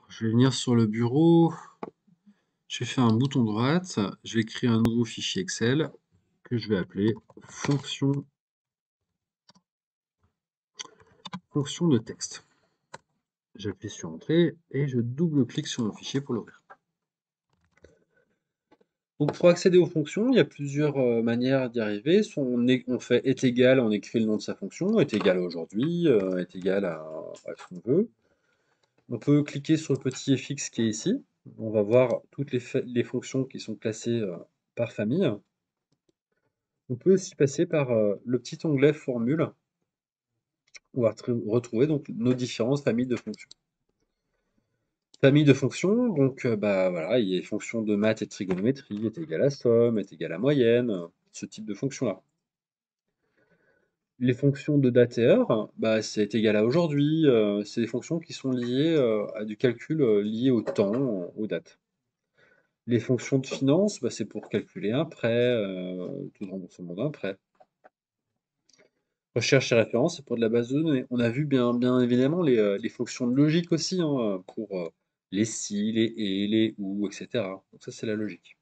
je vais venir sur le bureau, je vais faire un bouton droite, je vais créer un nouveau fichier Excel que je vais appeler fonction de texte. J'appuie sur Entrée et je double-clique sur mon fichier pour l'ouvrir. Donc pour accéder aux fonctions, il y a plusieurs manières d'y arriver. Soit on fait est égal, on écrit le nom de sa fonction, est égal à aujourd'hui, est égal à ce qu'on veut. On peut cliquer sur le petit fx qui est ici. On va voir toutes les fonctions qui sont classées par famille. On peut aussi passer par le petit onglet formule. On va retrouver donc nos différentes familles de fonctions. Famille de fonctions, donc bah voilà, il y a les fonctions de maths et de trigonométrie, est égal à somme, est égal à moyenne, ce type de fonctions-là. Les fonctions de date et heure, bah, c'est égal à aujourd'hui, c'est des fonctions qui sont liées à du calcul lié au temps, aux dates. Les fonctions de finance, bah, c'est pour calculer un prêt, tout remboursement d'un prêt. Recherche et référence, c'est pour de la base de données. On a vu bien évidemment les fonctions de logique aussi, hein, pour les si, les et, les ou, etc. Donc ça, c'est la logique.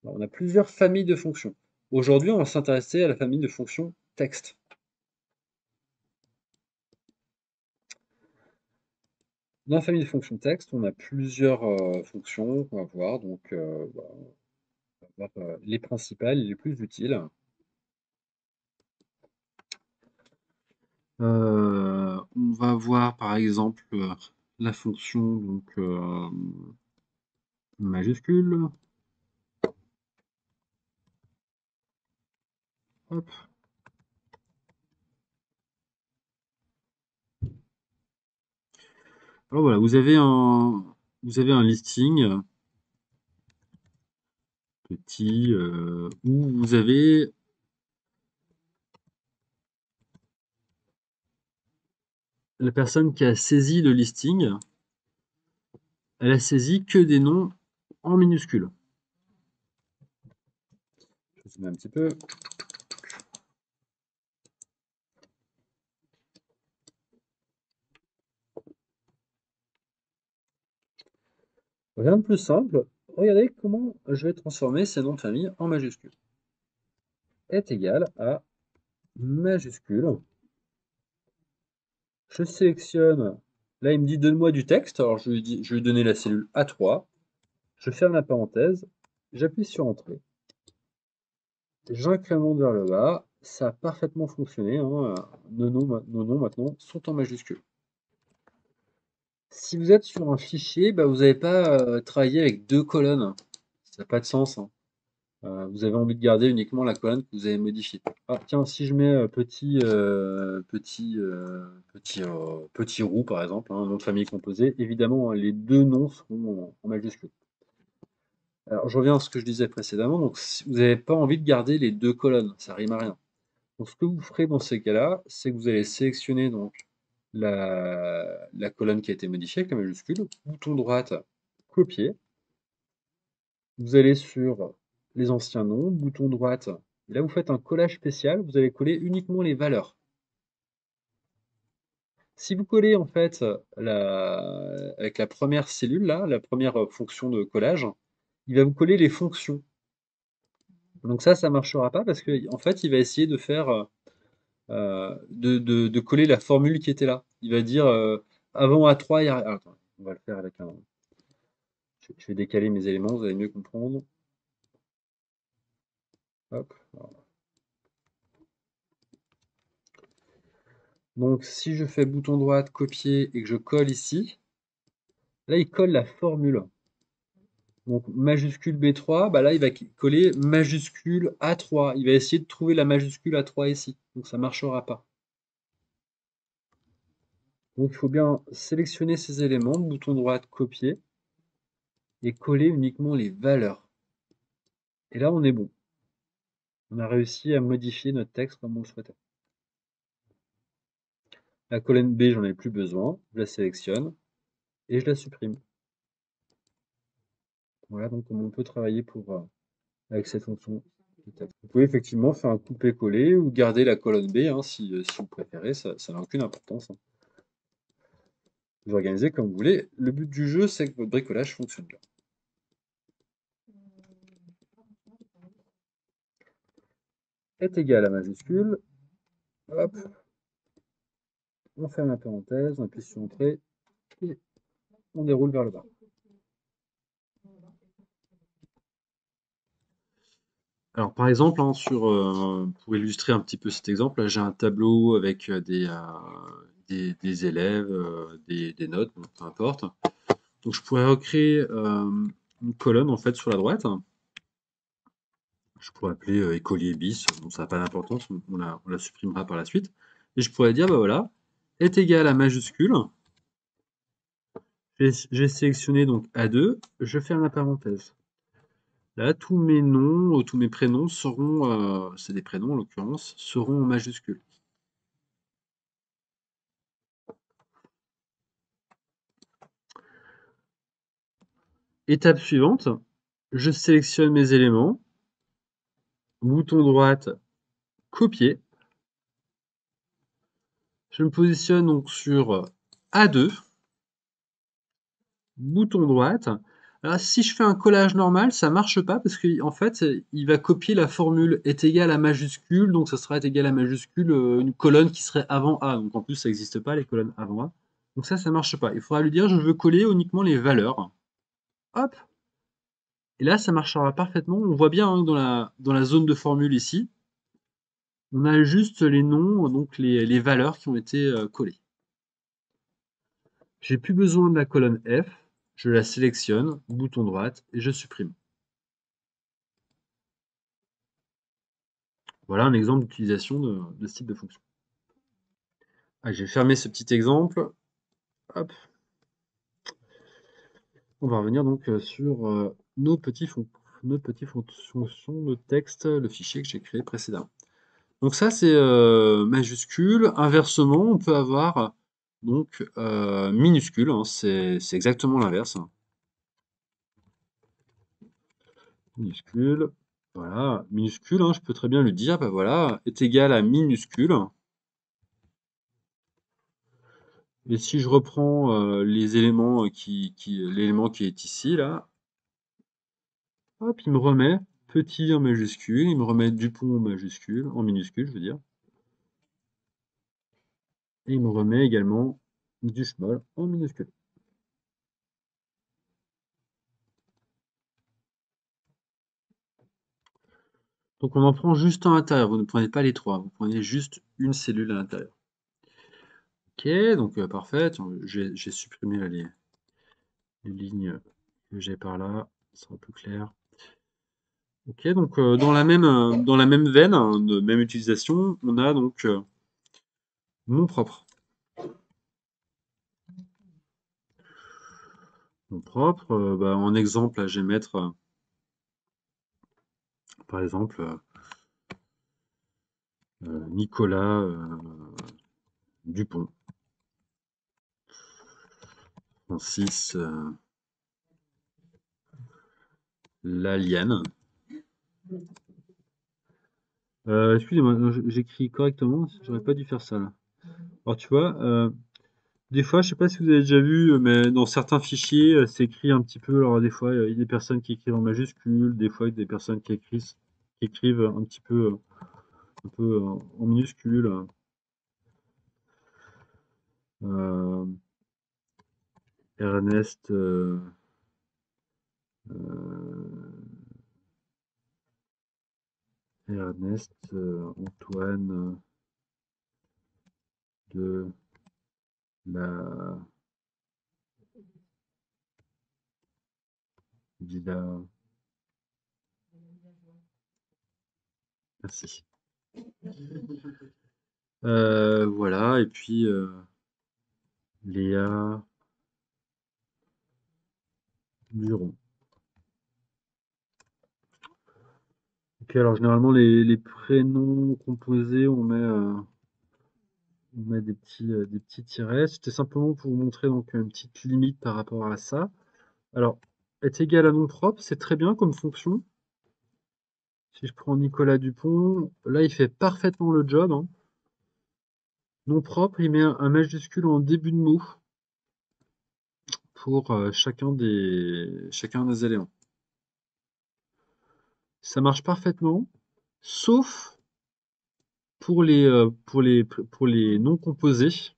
Alors, on a plusieurs familles de fonctions. Aujourd'hui, on va s'intéresser à la famille de fonctions texte. Dans la famille de fonctions texte, on a plusieurs fonctions qu'on va voir. Donc, voilà, on va voir les principales et les plus utiles. On va voir par exemple la fonction donc, majuscule. Hop. Alors voilà, vous avez un listing petit où vous avez la personne qui a saisi le listing, elle a saisi que des noms en minuscules. Je zoome un petit peu. Rien de plus simple. Regardez comment je vais transformer ces noms de famille en majuscules. Est égal à majuscule. Je sélectionne. Là, il me dit donne-moi du texte. Alors, je vais lui donner la cellule A3. Je ferme la parenthèse. J'appuie sur Entrée. J'incrémente vers le bas. Ça a parfaitement fonctionné, hein. Nos noms maintenant sont en majuscules. Si vous êtes sur un fichier, bah, vous n'allez pas travailler avec deux colonnes. Ça n'a pas de sens, hein. Vous avez envie de garder uniquement la colonne que vous avez modifiée. Ah tiens, si je mets petit roux par exemple, un nom de famille composé, évidemment les deux noms seront en majuscule. Alors je reviens à ce que je disais précédemment, donc si vous n'avez pas envie de garder les deux colonnes, ça rime à rien. Donc ce que vous ferez dans ces cas-là, c'est que vous allez sélectionner donc la colonne qui a été modifiée avec la majuscule, bouton droite, copier. Vous allez sur les anciens noms, bouton droite, et là vous faites un collage spécial, vous allez coller uniquement les valeurs. Si vous collez en fait avec la première cellule là, la première fonction de collage, il va vous coller les fonctions. Donc ça ne marchera pas parce que en fait il va essayer de faire de coller la formule qui était là. Il va dire avant A3, il y a... Ah, attends, on va le faire avec un... Je vais décaler mes éléments, vous allez mieux comprendre. Hop, voilà. Donc si je fais bouton droite, copier et que je colle ici, là il colle la formule. Donc majuscule B3, bah là il va coller majuscule A3. Il va essayer de trouver la majuscule A3 ici. Donc ça ne marchera pas. Donc il faut bien sélectionner ces éléments, bouton droite, copier, et coller uniquement les valeurs. Et là on est bon. On a réussi à modifier notre texte comme on le souhaitait. La colonne B, j'en ai plus besoin. Je la sélectionne et je la supprime. Voilà donc comment on peut travailler avec cette fonction de texte. Vous pouvez effectivement faire un coupé-coller ou garder la colonne B hein, si vous préférez, ça n'a aucune importance, hein. Vous organisez comme vous voulez. Le but du jeu, c'est que votre bricolage fonctionne bien. Est égal à majuscule. Hop, on ferme la parenthèse, on appuie sur Entrée et on déroule vers le bas. Alors par exemple, hein, pour illustrer un petit peu cet exemple, là j'ai un tableau avec des élèves, des notes, bon, peu importe. Donc je pourrais recréer une colonne en fait sur la droite. Je pourrais appeler écolier bis, bon, ça n'a pas d'importance, on la supprimera par la suite. Et je pourrais dire, bah voilà, est égal à majuscule. J'ai sélectionné donc A2, je ferme la parenthèse. Là, tous mes noms, tous mes prénoms seront, c'est des prénoms en l'occurrence, seront en majuscule. Étape suivante, je sélectionne mes éléments, bouton droite, copier. Je me positionne donc sur A2, bouton droite. Alors, si je fais un collage normal, ça marche pas parce qu'en fait, il va copier la formule est égal à majuscule, donc ça sera est égal à majuscule, une colonne qui serait avant A. Donc en plus, ça n'existe pas, les colonnes avant A. Donc ça marche pas. Il faudra lui dire, je veux coller uniquement les valeurs. Hop. Et là, ça marchera parfaitement. On voit bien hein, dans la zone de formule ici, on a juste les noms, donc les valeurs qui ont été collées. J'ai plus besoin de la colonne F, je la sélectionne, bouton droite, et je supprime. Voilà un exemple d'utilisation de ce type de fonction. Ah, j'ai fermé ce petit exemple. Hop. On va revenir donc sur nos petites fonctions de texte, le fichier que j'ai créé précédemment. Donc ça, c'est majuscule. Inversement, on peut avoir donc minuscule. Hein, c'est exactement l'inverse. Minuscule. Voilà, minuscule. Hein, je peux très bien lui dire, bah voilà, est égal à minuscule. Et si je reprends les éléments l'élément qui est ici, là, hop, il me remet petit en majuscule, il me remet Dupont en majuscule, en minuscule, je veux dire. Et il me remet également du schmoll en minuscule. Donc on en prend juste un à l'intérieur, vous ne prenez pas les trois, vous prenez juste une cellule à l'intérieur. Ok, donc parfait, j'ai supprimé là, les lignes que j'ai par là, ça sera plus clair. Ok, donc dans la même veine, hein, de même utilisation, on a donc nom propre. Nom propre, bah, en exemple, là, je vais mettre, par exemple, Nicolas Dupont. Francis Laliane. Excusez-moi, j'écris correctement, j'aurais pas dû faire ça là. Alors tu vois, des fois, je sais pas si vous avez déjà vu, mais dans certains fichiers, c'est écrit un petit peu. Alors des fois, il y a des personnes qui écrivent en majuscule, des fois, il y a des personnes qui écrivent un peu en minuscule. Euh, Ernest, Antoine de la Villa. Merci. Voilà, et puis Léa Buron. Ok, alors généralement les prénoms composés, on met des petits tirets. C'était simplement pour vous montrer donc une petite limite par rapport à ça. Alors, est égal à nom propre, c'est très bien comme fonction. Si je prends Nicolas Dupont, là il fait parfaitement le job. Hein. Nom propre, il met un majuscule en début de mot. pour chacun des éléments. Ça marche parfaitement, sauf pour les non composés.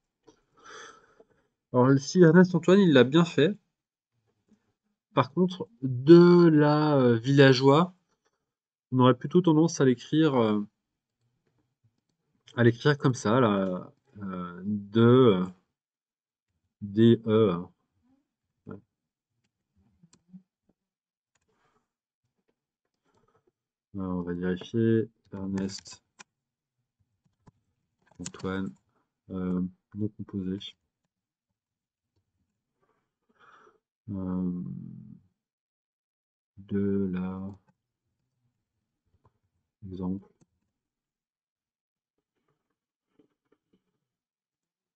Alors, si Ernest Antoine, il l'a bien fait. Par contre, de la villageois, on aurait plutôt tendance à l'écrire comme ça, là, D, E. Ouais. Alors, on va vérifier. Ernest Antoine, non composé. De la exemple.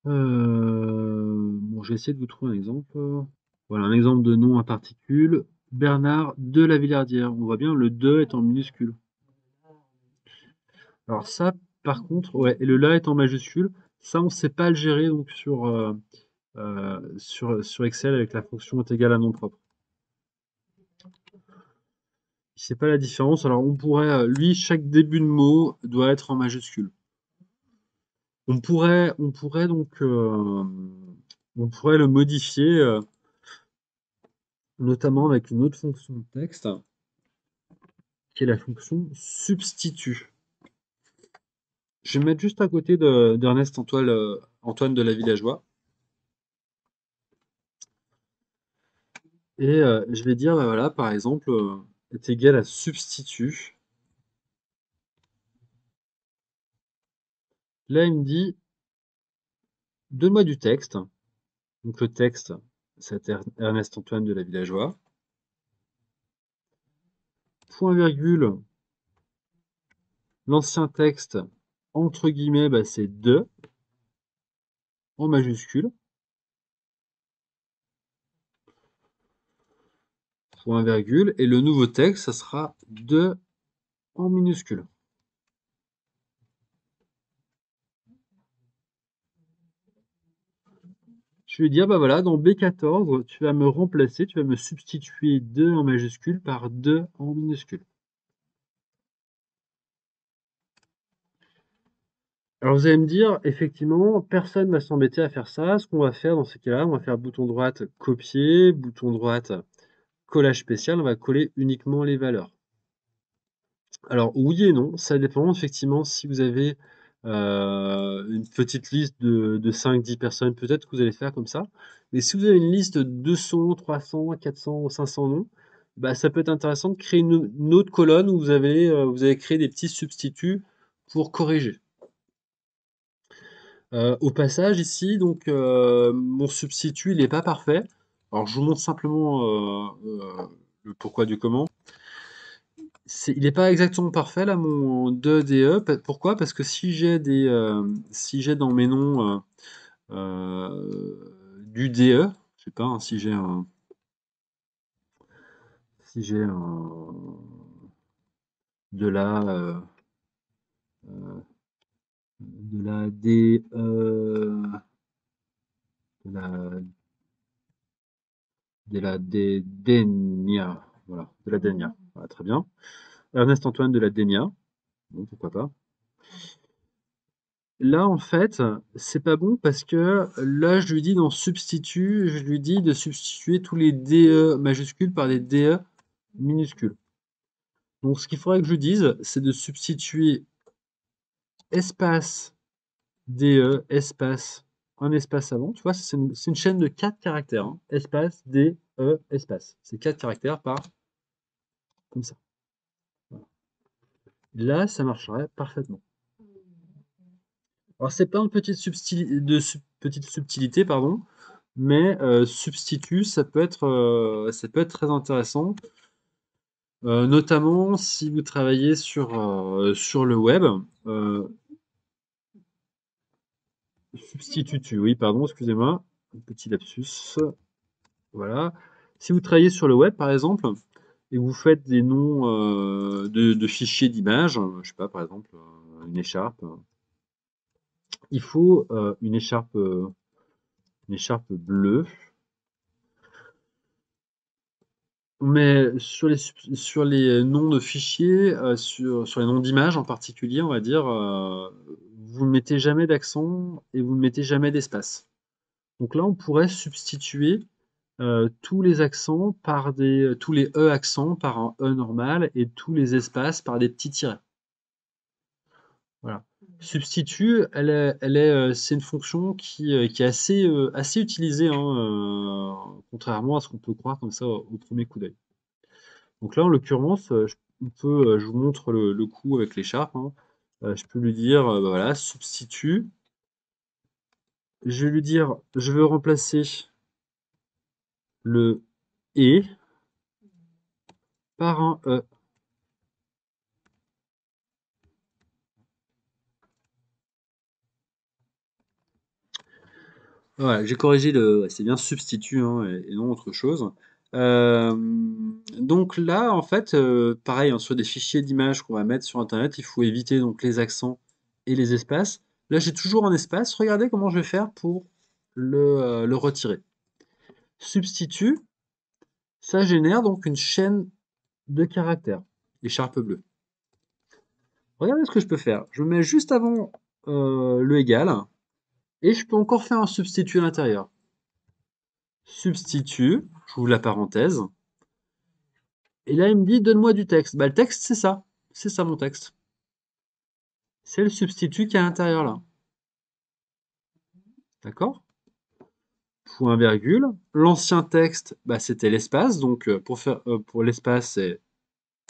Bon, je vais essayer de vous trouver un exemple. Voilà, un exemple de nom à particules. Bernard de la Villardière. On voit bien le de est en minuscule. Alors ça, par contre, ouais, et le là est en majuscule. Ça, on ne sait pas le gérer donc sur Excel avec la fonction est égale à nom propre. Il sait pas la différence. Alors on pourrait, lui, chaque début de mot doit être en majuscule. On pourrait donc, on pourrait le modifier, notamment avec une autre fonction de texte, qui est la fonction substitut. Je vais mettre juste à côté d'Ernest Antoine de la Villageois. Et je vais dire, bah, voilà, par exemple, est égal à substitut. Là, il me dit, donne-moi du texte. Donc le texte, c'est Ernest Antoine de la Villageois. Point virgule, l'ancien texte, entre guillemets, bah, c'est de, en majuscule. Point virgule, et le nouveau texte, ça sera de en minuscule. Je vais dire, bah voilà, dans B14, tu vas me remplacer, tu vas me substituer 2 en majuscule par 2 en minuscule. Alors vous allez me dire, effectivement, personne ne va s'embêter à faire ça. Ce qu'on va faire dans ces cas-là, on va faire bouton droite copier, bouton droite collage spécial, on va coller uniquement les valeurs. Alors oui et non, ça dépend effectivement si vous avez une petite liste de 5-10 personnes, peut-être que vous allez faire comme ça. Mais si vous avez une liste de 200, 300, 400, 500 noms, bah, ça peut être intéressant de créer une autre colonne où vous avez créé des petits substituts pour corriger. Au passage ici, donc mon substitut il n'est pas parfait. Alors je vous montre simplement le pourquoi du comment. Il n'est pas exactement parfait là mon 2DE. Pourquoi? Parce que si j'ai dans mes noms du DE, je sais pas, hein, si j'ai de la de la D de la Dénia, voilà, de la Dénia, voilà, très bien. Ernest Antoine de la Dénia, bon, pourquoi pas. Là, en fait, c'est pas bon parce que là, je lui dis dans substitut, je lui dis de substituer tous les DE majuscules par des DE minuscules. Donc, ce qu'il faudrait que je lui dise, c'est de substituer espace DE, espace, un espace avant. Tu vois, c'est une chaîne de 4 caractères. Hein. Espace, DE, espace. C'est 4 caractères par comme ça. Voilà. Là, ça marcherait parfaitement. Alors, c'est pas une petite subtilité, pardon, mais substitut, ça peut être très intéressant, notamment si vous travaillez sur le web. Substitut, oui, pardon, excusez-moi, un petit lapsus. Voilà. Si vous travaillez sur le web, par exemple, et vous faites des noms de fichiers d'images, je sais pas, par exemple, une écharpe, il faut une écharpe bleue. Mais sur les noms de fichiers, sur les noms d'images en particulier, on va dire, vous ne mettez jamais d'accent et vous ne mettez jamais d'espace. Donc là, on pourrait substituer tous les accents par tous les E accents par un E normal et tous les espaces par des petits tirets. Voilà. Substitut, c'est une fonction qui est assez utilisée, hein, contrairement à ce qu'on peut croire comme ça au premier coup d'œil. Donc là, en l'occurrence, je vous montre le coup avec l'écharpe, hein. Je peux lui dire, bah voilà, substitut. Je vais lui dire, je veux remplacer le et par un e. Voilà, j'ai corrigé ouais, c'est bien substitut, hein, et non autre chose. Euh, donc là, en fait, pareil, hein, sur des fichiers d'images qu'on va mettre sur Internet, il faut éviter donc les accents et les espaces. Là, j'ai toujours un espace. Regardez comment je vais faire pour le retirer. Substitut, ça génère donc une chaîne de caractères, écharpe bleue. Regardez ce que je peux faire. Je me mets juste avant le égal, et je peux encore faire un substitut à l'intérieur. Substitut, j'ouvre la parenthèse, et là il me dit donne-moi du texte. Bah, le texte c'est ça mon texte. C'est le substitut qui est à l'intérieur là. D'accord? Point virgule. L'ancien texte, bah, c'était l'espace, donc pour l'espace, c'est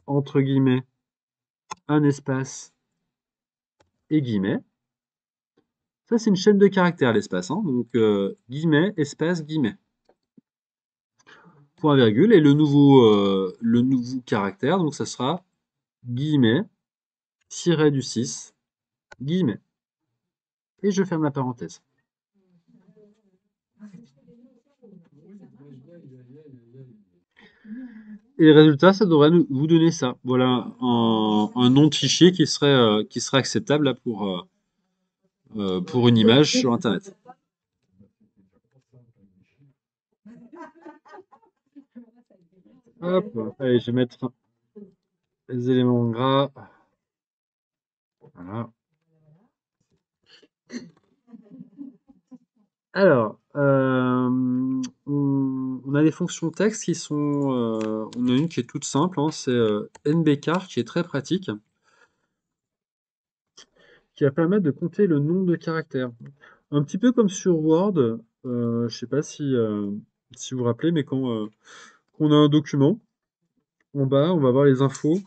entre guillemets un espace et guillemets. Ça, c'est une chaîne de caractères, l'espace, hein. Donc, guillemets, espace, guillemets. Point virgule, et le nouveau caractère, donc ça sera guillemets, tiré du 6, guillemets. Et je ferme la parenthèse. Et le résultat, ça devrait vous donner ça. Voilà un nom de fichier qui serait acceptable là, pour une image sur Internet. Hop, allez, je vais mettre les éléments gras. Voilà. Alors, on a des fonctions texte qui sont. On a une qui est toute simple, hein, c'est nbcar qui est très pratique, qui va permettre de compter le nombre de caractères. Un petit peu comme sur Word, je ne sais pas si vous vous rappelez, mais quand on a un document, en bas, on va voir les infos.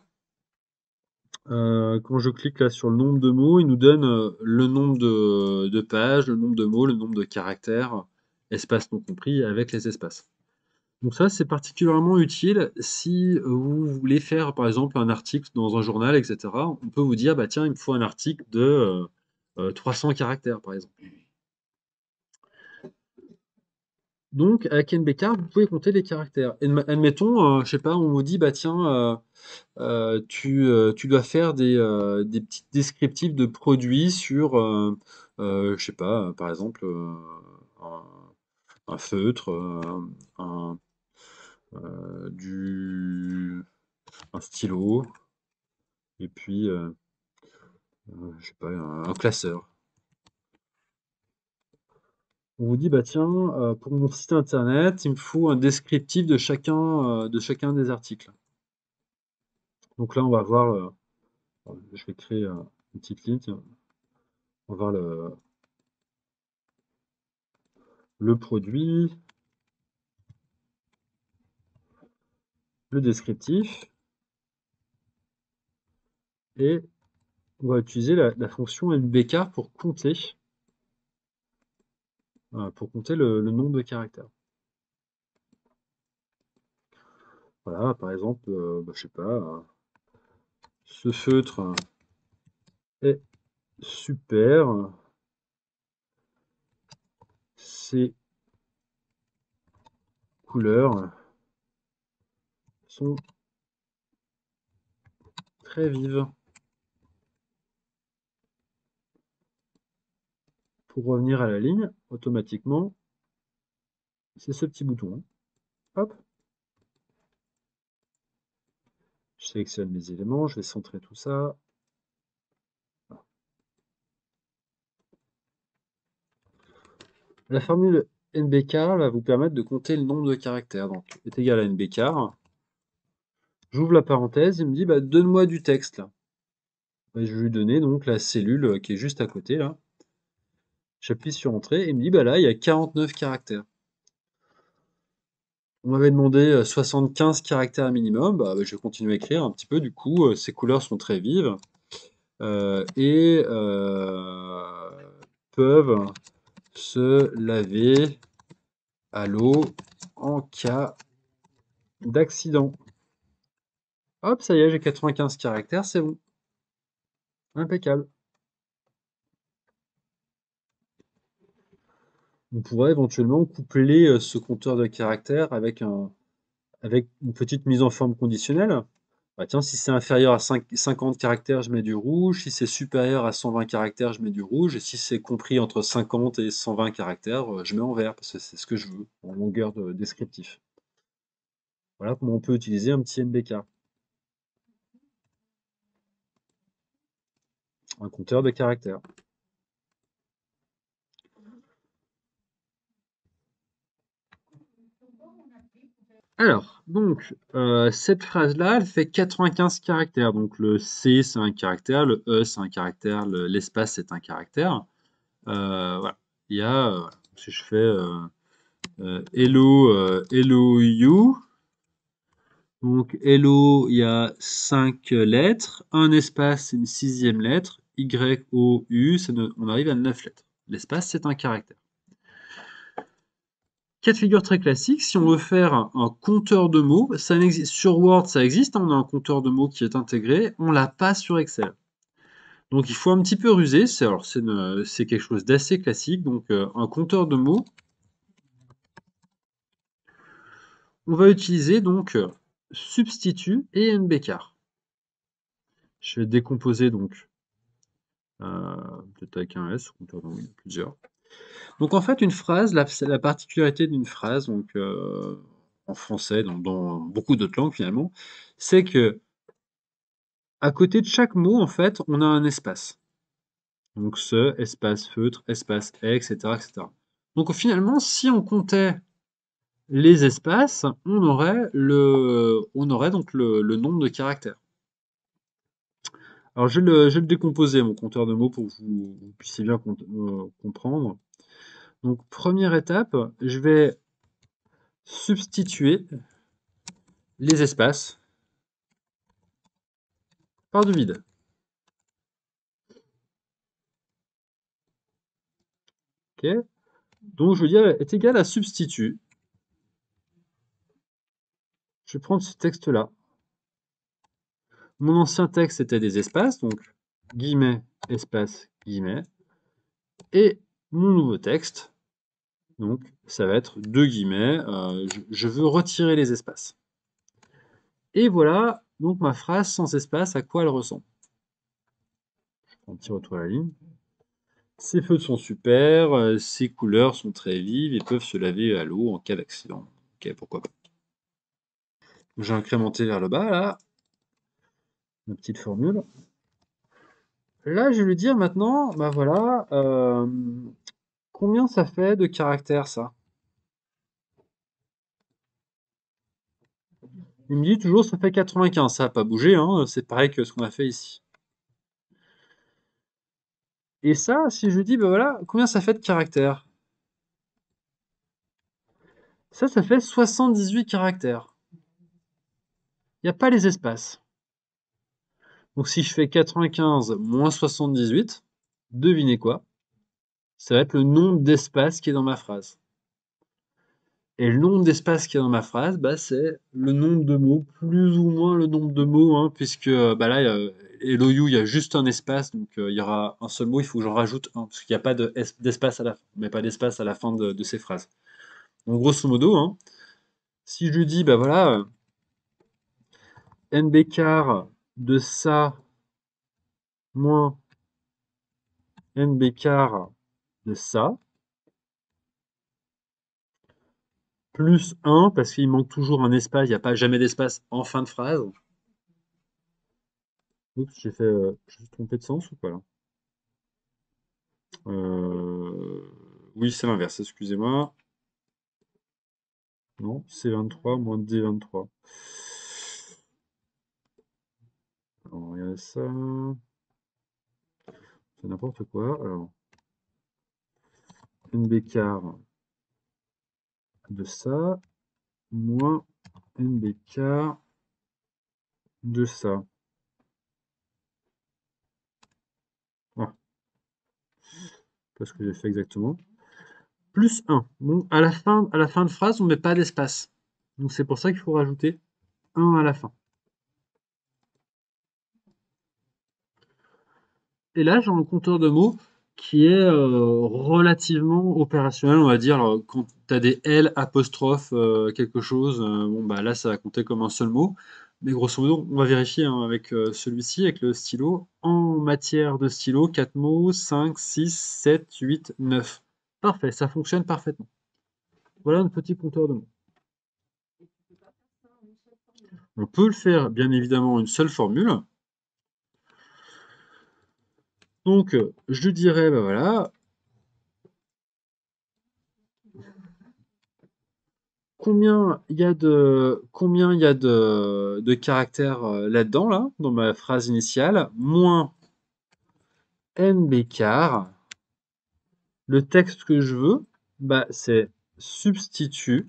Quand je clique là sur le nombre de mots, il nous donne le nombre de pages, le nombre de mots, le nombre de caractères, espaces non compris, avec les espaces. Donc ça, c'est particulièrement utile si vous voulez faire, par exemple, un article dans un journal, etc. On peut vous dire, bah tiens, il me faut un article de 300 caractères, par exemple. Donc, avec NBCar, vous pouvez compter les caractères. Admettons, je sais pas, on vous dit, bah tiens, tu dois faire des petits descriptifs de produits sur, je sais pas, par exemple, un, un feutre, un, du, un stylo, et puis, je sais pas, un classeur. On vous dit, bah tiens, pour mon site internet, il me faut un descriptif de chacun des articles. Donc là, on va voir, je vais créer une petite ligne, tiens. On va voir le produit, le descriptif, et on va utiliser la fonction NBCar pour compter le nombre de caractères. Voilà, par exemple, bah, je sais pas, ce feutre est super, ces couleurs sont très vives. Pour revenir à la ligne, automatiquement, c'est ce petit bouton. Hop, Je sélectionne mes éléments, je vais centrer tout ça. La formule NBchar va vous permettre de compter le nombre de caractères. Donc, est égal à NBchar. J'ouvre la parenthèse, il me dit, bah, donne-moi du texte, là. Bah, je vais lui donner donc la cellule qui est juste à côté, là. J'appuie sur Entrée, et il me dit, bah là, il y a 49 caractères. On m'avait demandé 75 caractères minimum, bah, je vais continuer à écrire un petit peu, du coup, ces couleurs sont très vives, et peuvent se laver à l'eau en cas d'accident. Hop, ça y est, j'ai 95 caractères, c'est bon. Impeccable. On pourrait éventuellement coupler ce compteur de caractères avec une petite mise en forme conditionnelle. Bah tiens, si c'est inférieur à 50 caractères, je mets du rouge. Si c'est supérieur à 120 caractères, je mets du rouge. Et si c'est compris entre 50 et 120 caractères, je mets en vert, parce que c'est ce que je veux, en longueur de descriptif. Voilà comment on peut utiliser un petit NBK, un compteur de caractères. Alors, donc, cette phrase-là, elle fait 95 caractères. Donc, le C, c'est un caractère, le E, c'est un caractère, l'espace, c'est un caractère. Voilà. Il y a, si je fais hello, hello you, donc hello, il y a 5 lettres, un espace, c'est une sixième lettre, Y, O, U, on arrive à 9 lettres. L'espace, c'est un caractère. Cas de figure très classique, si on veut faire un compteur de mots, ça existe, sur Word ça existe, on a un compteur de mots qui est intégré, on l'a pas sur Excel. Donc il faut un petit peu ruser, c'est quelque chose d'assez classique, donc un compteur de mots. On va utiliser donc substitut et NBchar. Je vais décomposer donc peut-être avec un S, compteur de mots, il y en a plusieurs. Donc en fait une phrase, la particularité d'une phrase, donc en français, dans beaucoup d'autres langues finalement, c'est que à côté de chaque mot, en fait, on a un espace. Donc ce, espace feutre, espace est, etc., etc. Donc finalement, si on comptait les espaces, on aurait donc le nombre de caractères. Alors je vais le décomposer, mon compteur de mots, pour que vous puissiez bien comprendre. Donc première étape, je vais substituer les espaces par du vide. Ok. Donc je veux dire est égal à substitut. Je vais prendre ce texte-là. Mon ancien texte était des espaces, donc guillemets, espace, guillemets. Et mon nouveau texte, donc ça va être deux guillemets. Je veux retirer les espaces. Et voilà donc ma phrase sans espace, à quoi elle ressemble. Je prends un petit retour à la ligne. Ces feux sont super, ces couleurs sont très vives et peuvent se laver à l'eau en cas d'accident. Ok, pourquoi pas. J'ai incrémenté vers le bas là, ma petite formule. Là, je vais lui dire maintenant, bah voilà, combien ça fait de caractères ça? Il me dit toujours ça fait 95, ça n'a pas bougé, hein, c'est pareil que ce qu'on a fait ici. Et ça, si je lui dis, bah voilà, combien ça fait de caractères? Ça fait 78 caractères. Il n'y a pas les espaces. Donc si je fais 95 moins 78, devinez quoi? Ça va être le nombre d'espaces qui est dans ma phrase. Et le nombre d'espaces qu'il y a dans ma phrase, bah, c'est le nombre de mots, plus ou moins le nombre de mots, hein, puisque bah là, hello you, il y a juste un espace, donc il y aura un seul mot, il faut que j'en rajoute un, parce qu'il n'y a pas d'espace à la fin, mais pas d'espace à la fin de ces phrases. Donc grosso modo, hein, si je lui dis, bah voilà, nbcar de ça moins nbcar de ça, plus 1, parce qu'il manque toujours un espace, il n'y a pas jamais d'espace en fin de phrase, Oups, je me suis trompé de sens ou pas là? Oui, c'est l'inverse, excusez-moi. Non, C23 moins D23. Alors, regardez ça. C'est n'importe quoi. Alors, NB quart de ça, moins NB quart de ça. Ah, pas ce que j'ai fait exactement. Plus 1. Bon, à la fin de phrase, on ne met pas d'espace. Donc c'est pour ça qu'il faut rajouter 1 à la fin. Et là, j'ai un compteur de mots qui est relativement opérationnel, on va dire. Alors, quand tu as des L apostrophe quelque chose, bon bah là ça va compter comme un seul mot. Mais grosso modo, on va vérifier hein, avec celui-ci, avec le stylo. En matière de stylo, 4 mots, 5, 6, 7, 8, 9. Parfait, ça fonctionne parfaitement. Voilà un petit compteur de mots. On peut le faire, bien évidemment, une seule formule. Donc, je dirais, bah voilà, combien il y a de caractères là-dedans, là, dans ma phrase initiale, moins NB quart. Le texte que je veux, bah, c'est substitut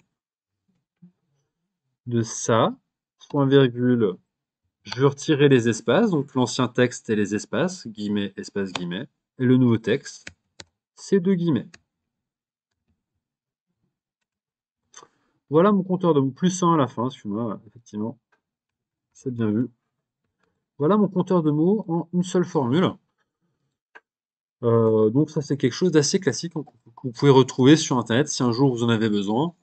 de ça, point virgule, je veux retirer les espaces, donc l'ancien texte et les espaces, guillemets, espace, guillemets, et le nouveau texte, c'est deux guillemets. Voilà mon compteur de mots, plus 1 à la fin, excuse-moi, effectivement, c'est bien vu. Voilà mon compteur de mots en une seule formule. Donc ça, c'est quelque chose d'assez classique que vous pouvez retrouver sur internet si un jour vous en avez besoin.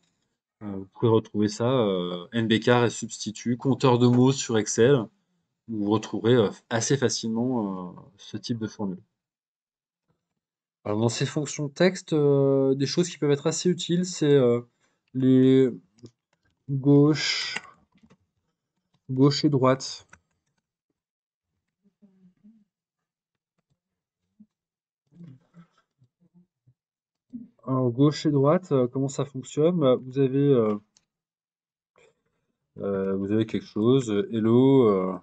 Vous pouvez retrouver ça, NBCar et substitut, compteur de mots sur Excel. Vous retrouverez assez facilement ce type de formule. Alors dans ces fonctions texte, des choses qui peuvent être assez utiles, c'est les gauche, gauche et droite. Alors gauche et droite, comment ça fonctionne? Bah, vous avez quelque chose, hello,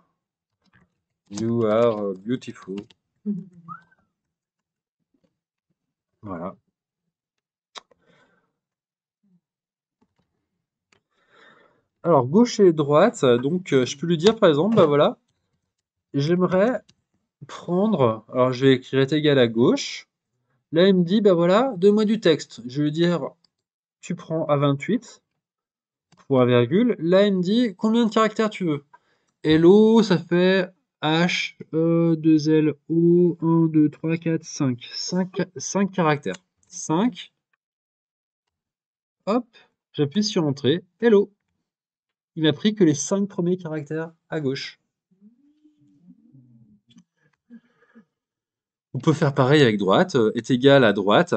you are beautiful. Voilà. Alors gauche et droite, donc je peux lui dire par exemple, bah voilà, j'aimerais prendre, alors je vais écrire est égal à gauche. Là il me dit, bah voilà, donne-moi du texte. Je vais lui dire, tu prends à 28, point virgule. Là il me dit, combien de caractères tu veux? Hello, ça fait H, E, 2 L, O, 1, 2, 3, 4, 5. 5 caractères. 5, hop, j'appuie sur Entrée. Hello. Il m'a pris que les 5 premiers caractères à gauche. On peut faire pareil avec droite, est égal à droite.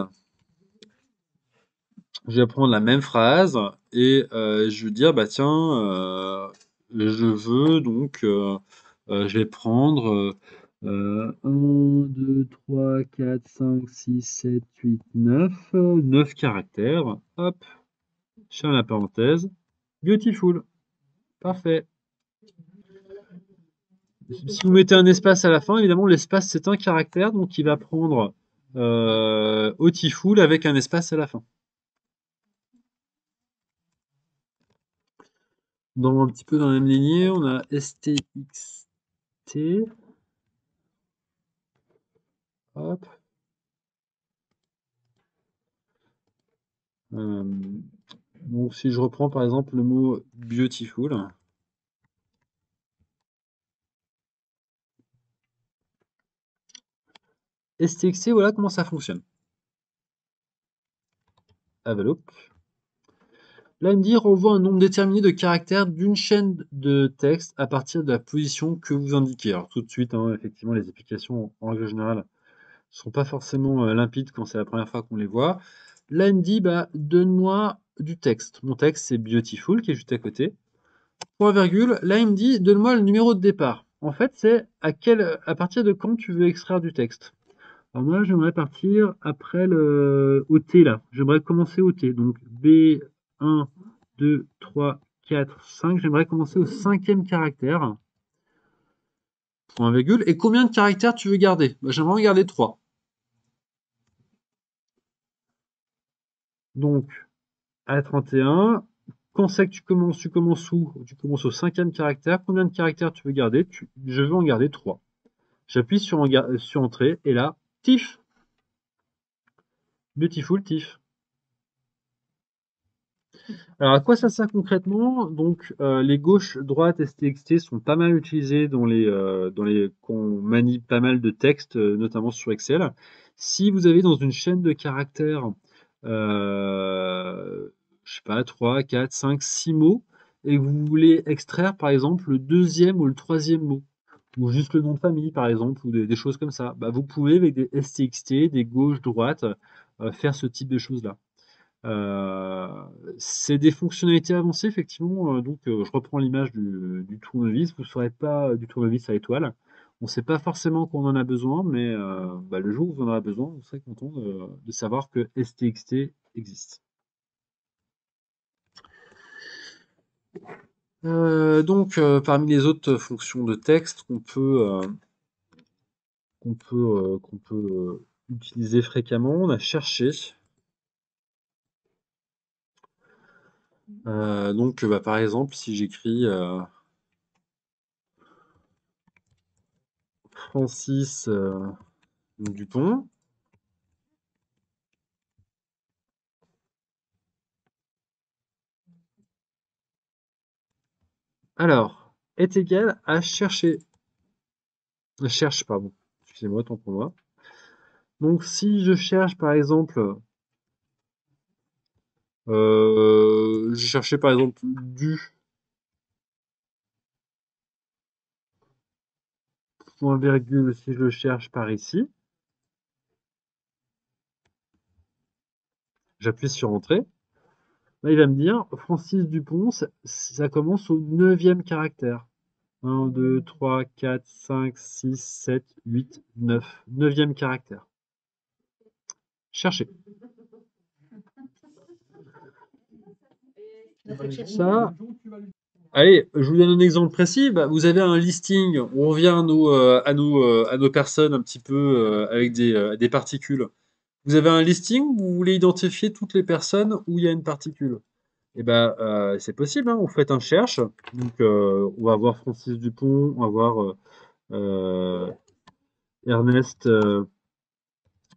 Je vais prendre la même phrase et je vais dire, bah tiens, je veux donc, je vais prendre 1, 2, 3, 4, 5, 6, 7, 8, 9, 9 caractères. Hop, je ferme la parenthèse. Beautiful. Parfait. Si vous mettez un espace à la fin, évidemment, l'espace c'est un caractère, donc il va prendre Beautiful avec un espace à la fin. Un petit peu dans la même lignée, on a STXT. Hop. Donc si je reprends par exemple le mot beautiful. STXT, voilà comment ça fonctionne. Have a look. Là, il me dit renvoie un nombre déterminé de caractères d'une chaîne de texte à partir de la position que vous indiquez. Alors tout de suite, hein, effectivement, les applications en règle générale ne sont pas forcément limpides quand c'est la première fois qu'on les voit. Là, il me dit bah, donne-moi du texte. Mon texte, c'est beautiful qui est juste à côté. Point virgule. Là, il me dit donne-moi le numéro de départ. en fait, c'est à partir de quand tu veux extraire du texte. Alors moi, j'aimerais partir après au T là. J'aimerais commencer au T. Donc B1, 2, 3, 4, 5. J'aimerais commencer au cinquième caractère. Point virgule. Et combien de caractères tu veux garder? Bah, j'aimerais en garder 3. Donc, à 31, quand c'est que tu commences où? Tu commences au cinquième caractère. Combien de caractères tu veux garder? Je veux en garder 3. J'appuie sur Entrée et là, TIFF. Beautiful TIFF. Alors, à quoi ça sert concrètement? Donc, les gauche-droite STXT sont pas mal utilisés qu'on manie pas mal de textes, notamment sur Excel. Si vous avez dans une chaîne de caractères, je sais pas, 3, 4, 5, 6 mots, et que vous voulez extraire, par exemple, le deuxième ou le troisième mot, ou juste le nom de famille, par exemple, ou des choses comme ça, bah, vous pouvez, avec des STXT, des gauche-droite, faire ce type de choses-là. Euh, c'est des fonctionnalités avancées, effectivement. Donc, je reprends l'image du tournevis. Vous ne saurez pas du tournevis à étoile. On ne sait pas forcément qu'on en a besoin, mais bah, le jour où vous en aurez besoin, vous serez content de savoir que STXT existe. Donc, parmi les autres fonctions de texte qu'on peut utiliser fréquemment, on a cherché. Donc, bah, par exemple, si j'écris Francis Dupont, alors, est égal à cherche, pardon, excusez-moi, tant pour moi. Donc, si je cherche, par exemple, je cherchais, par exemple, du point virgule, si je le cherche par ici, j'appuie sur Entrée. Là, il va me dire, Francis Dupont, ça commence au 9e caractère. 1, 2, 3, 4, 5, 6, 7, 8, 9. 9e caractère. Chercher. Ça, allez, je vous donne un exemple précis. Bah, vous avez un listing, on revient à nos personnes un petit peu avec des particules. Vous avez un listing où vous voulez identifier toutes les personnes où il y a une particule. Et ben, c'est possible, hein, vous faites un cherche. Donc, on va voir Francis Dupont, on va voir Ernest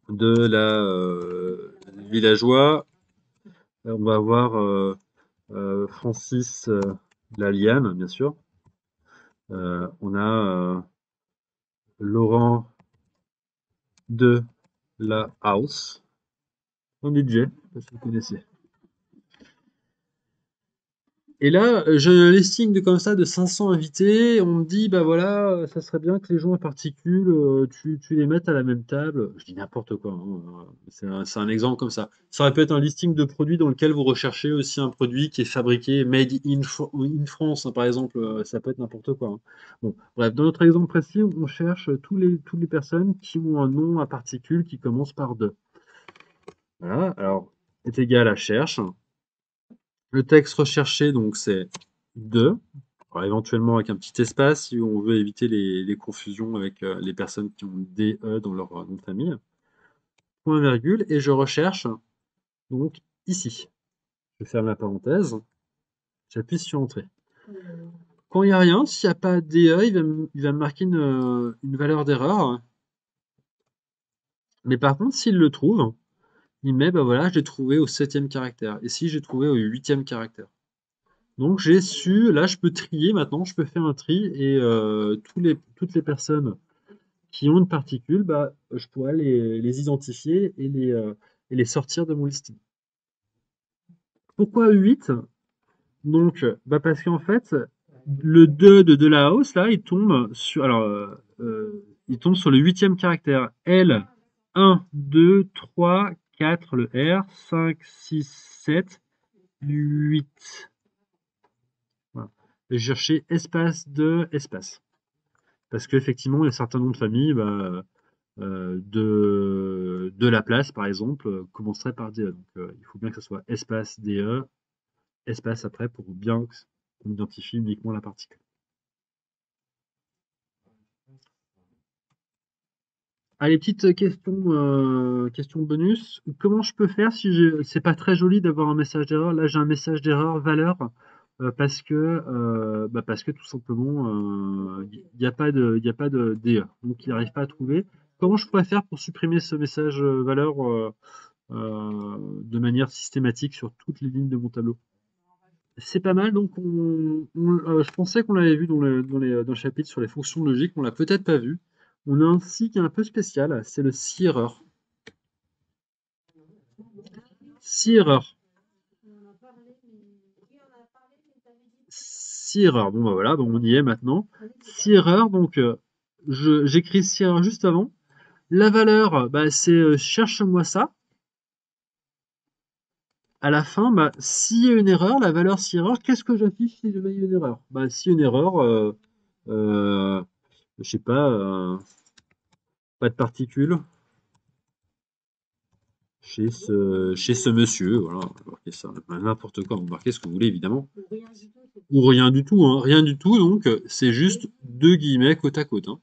de la Villageois, on va voir Francis Laliane, bien sûr. On a Laurent de la House, un budget, si vous connaissez. Et là, j'ai un listing comme ça de 500 invités. On me dit, bah voilà, ça serait bien que les gens à particules, tu les mettes à la même table. Je dis n'importe quoi, hein. C'est un exemple comme ça. Ça aurait pu être un listing de produits dans lequel vous recherchez aussi un produit qui est fabriqué made in France, hein, par exemple. Ça peut être n'importe quoi, hein. Bon, bref, dans notre exemple précis, on cherche toutes les personnes qui ont un nom à particules qui commence par de. Voilà, alors, est égal à cherche. Le texte recherché, donc, c'est de. Alors, éventuellement avec un petit espace si on veut éviter les confusions avec les personnes qui ont DE dans leur nom de famille. Point virgule, et je recherche donc ici. Je ferme la parenthèse, j'appuie sur Entrée. Quand il n'y a rien, s'il n'y a pas DE, il va me marquer une valeur d'erreur. Mais par contre, s'il le trouve, il met, bah voilà, j'ai trouvé au 7e caractère. Et si j'ai trouvé au 8e caractère. Donc j'ai su, là je peux trier maintenant, je peux faire un tri et toutes les personnes qui ont une particule, bah, je pourrais les identifier et les sortir de mon listing. Pourquoi 8? Donc, bah parce qu'en fait, le 2 de la hausse, là, il tombe sur le 8e caractère. L, 1, 2, 3, 4, le R, 5, 6, 7, 8. Voilà. Je cherchais espace de espace. Parce qu'effectivement, il y a certains noms de famille, de Laplace, par exemple, commencerait par DE. Donc, il faut bien que ce soit espace DE, espace après, pour bien qu'on identifie uniquement la particule. Allez, petite question bonus. Comment je peux faire si c'est pas très joli d'avoir un message d'erreur. Là, j'ai un message d'erreur valeur parce que tout simplement, il n'y a pas de DE, donc il n'arrive pas à trouver. Comment je pourrais faire pour supprimer ce message valeur de manière systématique sur toutes les lignes de mon tableau? C'est pas mal, donc je pensais qu'on l'avait vu dans le chapitre sur les fonctions logiques, on l'a peut-être pas vu. On a un si qui est un peu spécial, c'est le si erreur. Si erreur. Si erreur. Bon bah voilà, bon, on y est maintenant. Si erreur, donc j'écris si erreur juste avant. La valeur, bah, c'est cherche-moi ça. À la fin, bah, s'il y a une erreur, la valeur si erreur, qu'est-ce que j'affiche si jamais il y a une erreur? Bah, si une erreur, euh, je sais pas, pas de particules chez ce monsieur, voilà, marquez ça, n'importe quoi, vous marquez ce que vous voulez évidemment. Ou rien du tout, hein, rien du tout, donc c'est juste deux guillemets côte à côte. Hein.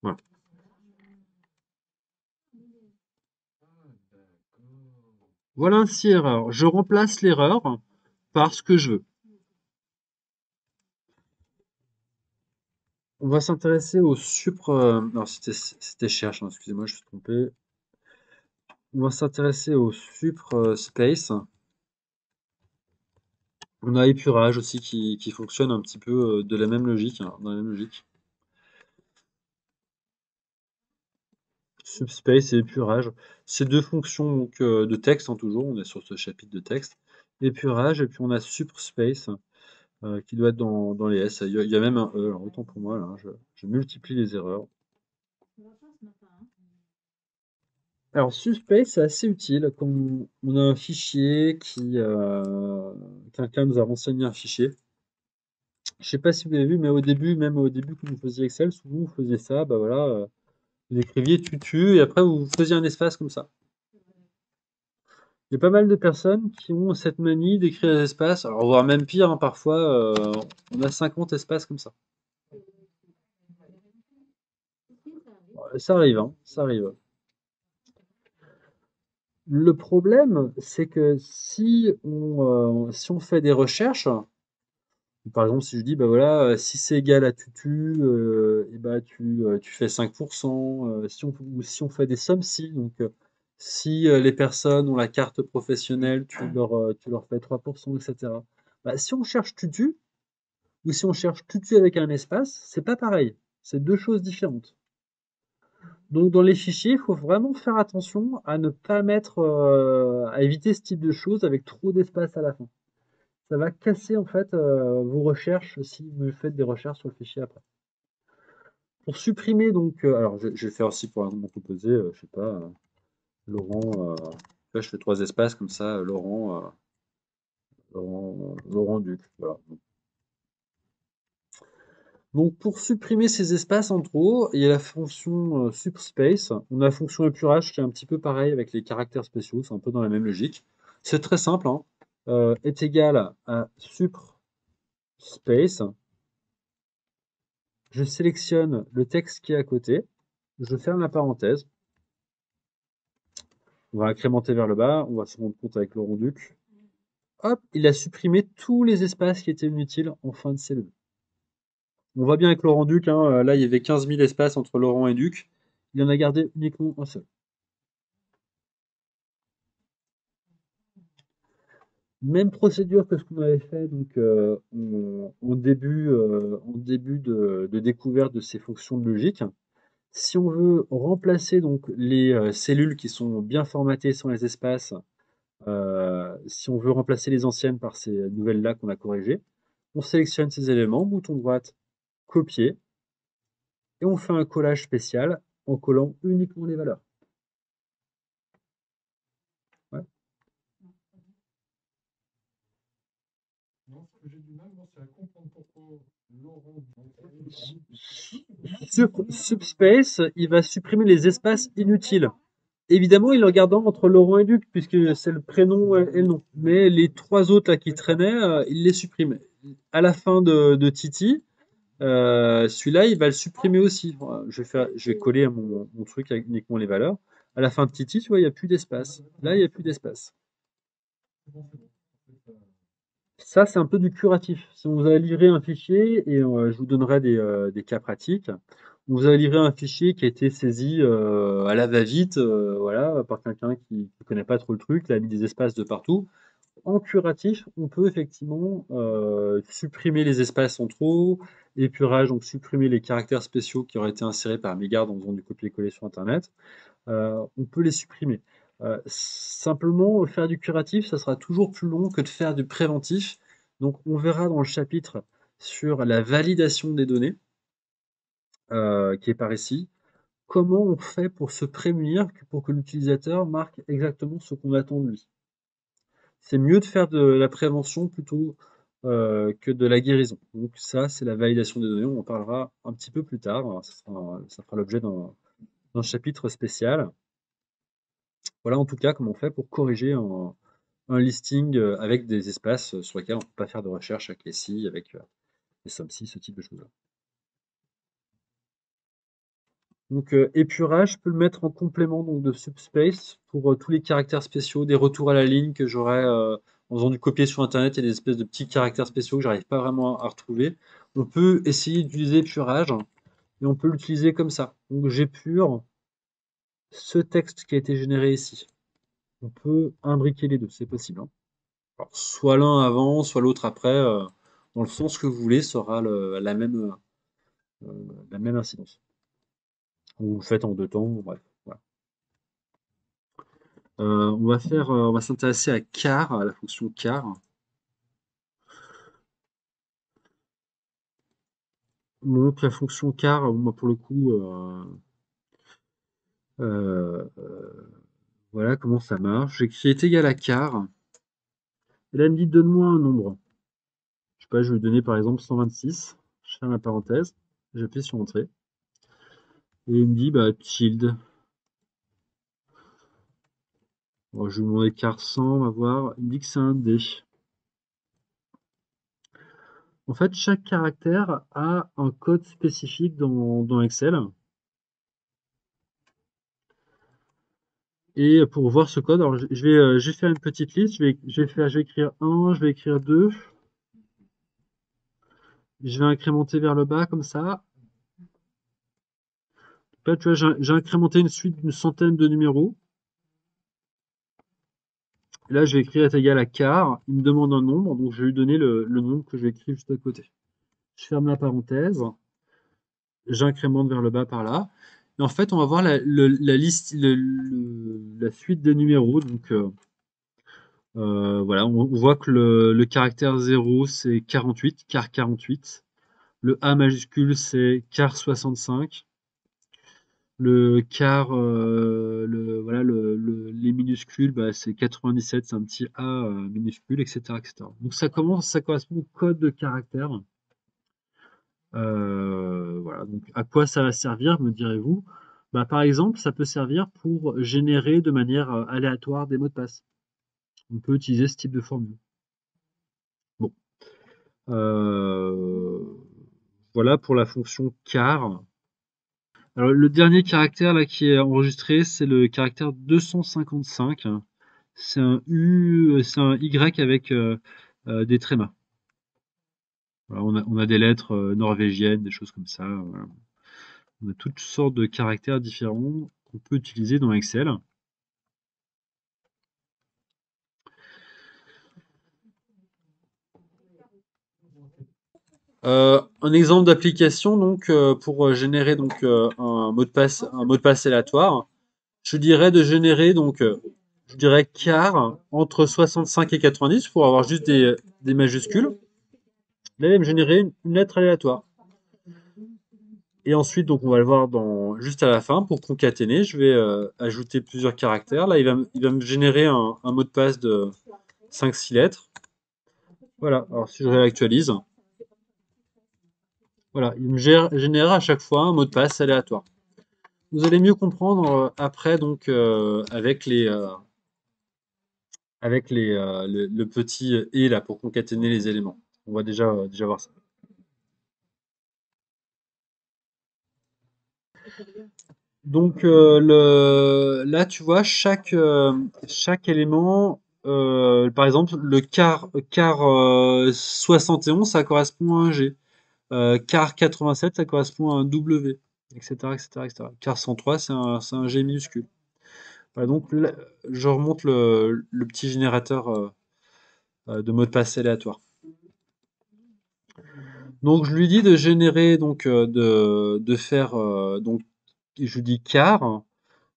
Voilà. Voilà un si erreur. Je remplace l'erreur par ce que je veux. On va s'intéresser au supre. Non, c'était cherche, hein, excusez-moi, je suis trompé. On va s'intéresser au supre space. On a épurage aussi qui fonctionne un petit peu de la même logique, hein, dans la même logique. Subspace et épurage. Ces deux fonctions donc, de texte, hein, toujours, on est sur ce chapitre de texte. Épurage, et puis on a subspace qui doit être dans les S. Il y a même un E, alors autant pour moi, là, je multiplie les erreurs. Alors, subspace, c'est assez utile quand on a un fichier quelqu'un nous a renseigné un fichier. Je sais pas si vous avez vu, mais au début, même au début, quand vous faisiez Excel, souvent vous faisiez ça, bah voilà, vous écriviez tutu, et après vous faisiez un espace comme ça. Il y a pas mal de personnes qui ont cette manie d'écrire des espaces, alors voire même pire, hein, parfois, on a 50 espaces comme ça. Ça arrive, hein, ça arrive. Le problème, c'est que si on fait des recherches, par exemple, si je dis, bah voilà, si c'est égal à tutu, et bah tu fais 5%, ou si on fait des sommes si, donc si les personnes ont la carte professionnelle, tu leur fais 3%, etc. Bah, si on cherche tutu, ou si on cherche tutu avec un espace, c'est pas pareil. C'est deux choses différentes. Donc dans les fichiers, il faut vraiment faire attention à ne pas mettre, à éviter ce type de choses avec trop d'espace à la fin. Ça va casser en fait vos recherches si vous faites des recherches sur le fichier après. Pour supprimer donc, alors je vais faire aussi pour un nom composé, je sais pas, Laurent, là je fais trois espaces comme ça, Laurent Duc, voilà. Donc pour supprimer ces espaces en trop, il y a la fonction subspace. On a la fonction épurage qui est un petit peu pareil avec les caractères spéciaux, c'est un peu dans la même logique. C'est très simple, hein. Est égal à subspace. Je sélectionne le texte qui est à côté, je ferme la parenthèse, on va incrémenter vers le bas, on va se rendre compte avec Laurent Duc. Hop, il a supprimé tous les espaces qui étaient inutiles en fin de cellule. On voit bien avec Laurent Duc, hein, là il y avait 15 000 espaces entre Laurent et Duc, il en a gardé uniquement un seul. Même procédure que ce qu'on avait fait donc, en début de découverte de ces fonctions de logique. Si on veut remplacer donc les cellules qui sont bien formatées sans les espaces, si on veut remplacer les anciennes par ces nouvelles-là qu'on a corrigées, on sélectionne ces éléments, bouton droite, copier, et on fait un collage spécial en collant uniquement les valeurs. Ouais. Subspace, il va supprimer les espaces inutiles. Évidemment, il le regardant entre Laurent et Luc, puisque c'est le prénom et le nom. Mais les trois autres là qui traînaient, il les supprime. À la fin de Titi, celui-là, il va le supprimer aussi. Voilà, je vais coller à mon truc avec uniquement les valeurs. À la fin de Titi, tu vois, il n'y a plus d'espace. Là, il n'y a plus d'espace. Ça, c'est un peu du curatif. Si on vous a livré un fichier, et je vous donnerai des cas pratiques, on vous a livré un fichier qui a été saisi à la va-vite, voilà, par quelqu'un qui ne connaît pas trop le truc, il a mis des espaces de partout. En curatif, on peut effectivement supprimer les espaces en trop, épurage, donc supprimer les caractères spéciaux qui auraient été insérés par mégarde en faisant du copier-coller sur Internet. On peut les supprimer. Simplement, faire du curatif, ça sera toujours plus long que de faire du préventif. Donc, on verra dans le chapitre sur la validation des données, qui est par ici, comment on fait pour se prémunir, pour que l'utilisateur marque exactement ce qu'on attend de lui. C'est mieux de faire de la prévention plutôt que de la guérison. Donc ça, c'est la validation des données. On en parlera un petit peu plus tard. Ça fera l'objet d'un chapitre spécial. Voilà en tout cas comment on fait pour corriger un listing avec des espaces sur lesquels on ne peut pas faire de recherche avec les si, avec les SOMSI, ce type de choses-là. Donc épurage, je peux le mettre en complément donc, de Subspace pour tous les caractères spéciaux, des retours à la ligne que j'aurais en faisant du copier sur Internet. Il y a des espèces de petits caractères spéciaux que j'arrive pas vraiment à retrouver. On peut essayer d'utiliser épurage et on peut l'utiliser comme ça. Donc j'épure ce texte qui a été généré ici. On peut imbriquer les deux, c'est possible, hein. Alors, soit l'un avant, soit l'autre après, dans le sens que vous voulez, ça aura la même incidence. Ou vous le faites en deux temps, bref. Voilà. On va s'intéresser à car, à la fonction car. Donc la fonction car, moi pour le coup, voilà comment ça marche. J'écris est égal à car. Et là, il me dit donne-moi un nombre. Je sais pas, je vais lui donner par exemple 126. Je ferme la parenthèse. J'appuie sur entrée. Et il me dit bah tilde. Bon, je vais lui demander car 100, on va voir. Il me dit que c'est un D. En fait, chaque caractère a un code spécifique dans Excel. Et pour voir ce code, alors je vais faire une petite liste. Je vais écrire 1, je vais écrire 2. Je vais incrémenter vers le bas comme ça. Là, tu vois, j'ai incrémenté une suite d'une centaine de numéros. Et là, je vais écrire est égal à car. Il me demande un nombre, donc je vais lui donner le nombre que je vais écrire juste à côté. Je ferme la parenthèse. J'incrémente vers le bas par là. Et en fait, on va voir la liste, la suite des numéros. Donc, voilà, on voit que le caractère 0, c'est 48, car 48. Le A majuscule, c'est car 65. Le car, voilà, les minuscules, bah, c'est 97, c'est un petit A minuscule, etc., etc. Donc ça correspond au code de caractère. Voilà, donc à quoi ça va servir, me direz-vous? Bah, par exemple, ça peut servir pour générer de manière aléatoire des mots de passe. On peut utiliser ce type de formule. Bon. Voilà pour la fonction car. Alors, le dernier caractère là qui est enregistré, c'est le caractère 255. C'est un Y avec des trémas. Voilà, on a des lettres norvégiennes, des choses comme ça. Voilà. On a toutes sortes de caractères différents qu'on peut utiliser dans Excel. Un exemple d'application donc pour générer donc un mot de passe aléatoire. Je dirais de générer donc je dirais car entre 65 et 90 pour avoir juste des majuscules. Là, il va me générer une lettre aléatoire. Et ensuite, donc, on va le voir juste à la fin. Pour concaténer, je vais ajouter plusieurs caractères. Là, il va me générer un mot de passe de 5-6 lettres. Voilà, alors si je réactualise, voilà, il me génère à chaque fois un mot de passe aléatoire. Vous allez mieux comprendre après, donc, avec le petit et là pour concaténer les éléments. On va déjà voir ça. Donc là, tu vois, chaque élément, par exemple, le quart 71, ça correspond à un G. Quart 87, ça correspond à un W, etc., etc., etc. Quart 103, c'est un G minuscule. Voilà, donc là, je remonte le petit générateur de mots de passe aléatoire. Donc je lui dis de générer, donc de faire, donc je lui dis quart.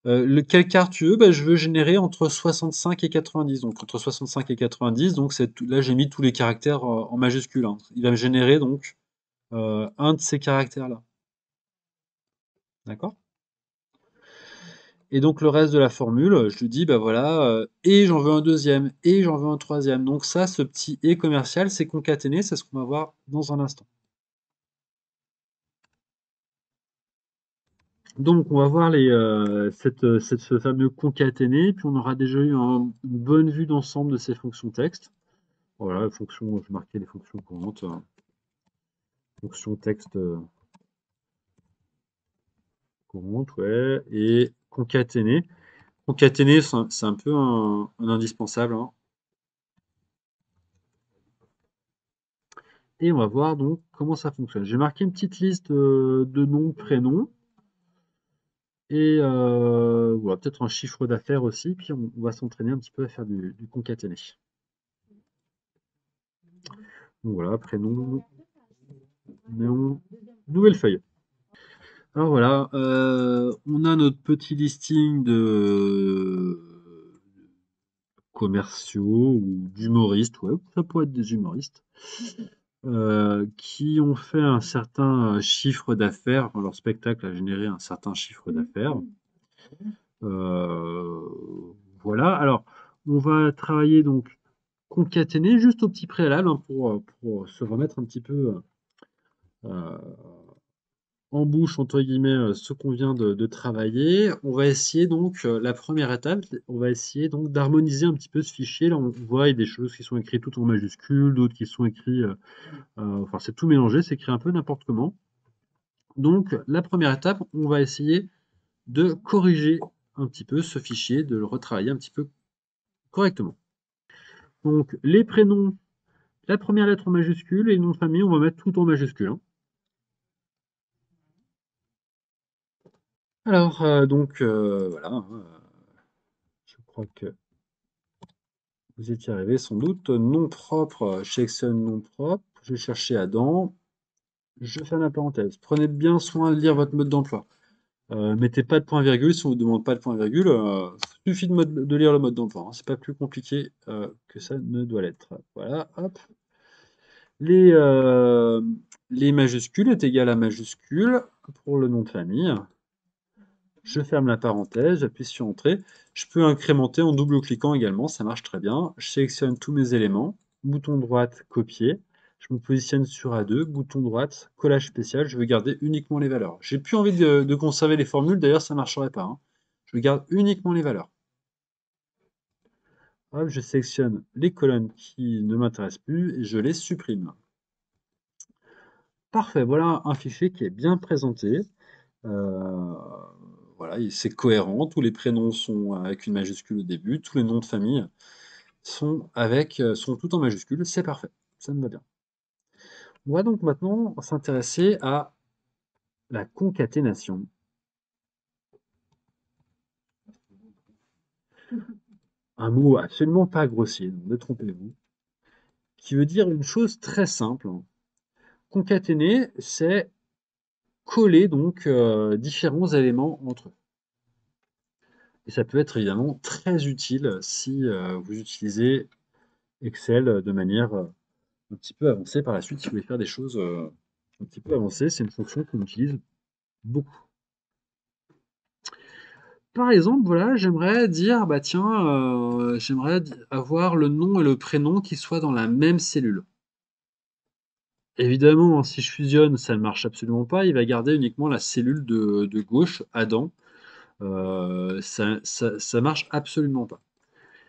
Quel quart tu veux? Bah, je veux générer entre 65 et 90. Donc entre 65 et 90, donc là j'ai mis tous les caractères en majuscule, hein. Il va me générer donc un de ces caractères-là. D'accord? Et donc le reste de la formule, je lui dis, bah voilà, et j'en veux un deuxième, et j'en veux un troisième. Donc ça, ce petit et commercial, c'est concaténé, c'est ce qu'on va voir dans un instant. Donc on va voir ce fameux concaténé, puis on aura déjà eu une bonne vue d'ensemble de ces fonctions texte. Voilà, fonction, je vais marquer les fonctions courantes. Fonction texte courante, ouais, et concaténé. Concaténé, c'est un peu un indispensable, hein. Et on va voir donc comment ça fonctionne. J'ai marqué une petite liste de noms, prénoms, et voilà, peut-être un chiffre d'affaires aussi, puis on va s'entraîner un petit peu à faire du concaténé. Donc voilà, prénom, nom, nouvelle feuille. Alors voilà, on a notre petit listing de commerciaux ou d'humoristes, ouais, ça pourrait être des humoristes, qui ont fait un certain chiffre d'affaires, enfin, leur spectacle a généré un certain chiffre d'affaires. Euh, voilà, alors on va travailler donc concaténer juste au petit préalable, hein, pour se remettre un petit peu euh, en bouche, entre guillemets, ce qu'on vient de travailler. On va essayer donc, la première étape, on va essayer donc d'harmoniser un petit peu ce fichier. Là, on voit, il y a des choses qui sont écrites tout en majuscules, d'autres qui sont écrites, enfin, c'est tout mélangé, c'est écrit un peu n'importe comment. Donc, la première étape, on va essayer de corriger un petit peu ce fichier, de le retravailler un petit peu correctement. Donc, les prénoms, la première lettre en majuscule et le nom de famille, on va mettre tout en majuscule, hein. Alors, donc, voilà, hein, je crois que vous étiez arrivé sans doute. Nom propre, je sélectionne nom propre, je vais chercher Adam, je ferme la parenthèse. Prenez bien soin de lire votre mode d'emploi. Mettez pas de point-virgule si on vous demande pas de point-virgule. Suffit de lire le mode d'emploi, hein. C'est pas plus compliqué que ça ne doit l'être. Voilà, hop. Les, euh, les majuscules est égal à majuscule pour le nom de famille. Je ferme la parenthèse, j'appuie sur Entrée. Je peux incrémenter en double-cliquant également, ça marche très bien. Je sélectionne tous mes éléments, bouton droite, copier. Je me positionne sur A2, bouton droite, collage spécial. Je veux garder uniquement les valeurs. J'ai plus envie de conserver les formules, d'ailleurs ça ne marcherait pas, hein. Je garde uniquement les valeurs. Hop, je sélectionne les colonnes qui ne m'intéressent plus et je les supprime. Parfait, voilà un fichier qui est bien présenté. Euh, voilà, c'est cohérent, tous les prénoms sont avec une majuscule au début, tous les noms de famille sont tout en majuscule, c'est parfait, ça me va bien. On va donc maintenant s'intéresser à la concaténation. Un mot absolument pas grossier, ne détrompez-vous, qui veut dire une chose très simple, hein. Concaténer, c'est coller donc différents éléments entre eux. Et ça peut être évidemment très utile si vous utilisez Excel de manière un petit peu avancée par la suite. Si vous voulez faire des choses un petit peu avancées, c'est une fonction qu'on utilise beaucoup. Par exemple, voilà, j'aimerais dire, bah tiens, j'aimerais avoir le nom et le prénom qui soient dans la même cellule. Évidemment, hein, si je fusionne, ça ne marche absolument pas, il va garder uniquement la cellule de gauche, Adam, ça marche absolument pas.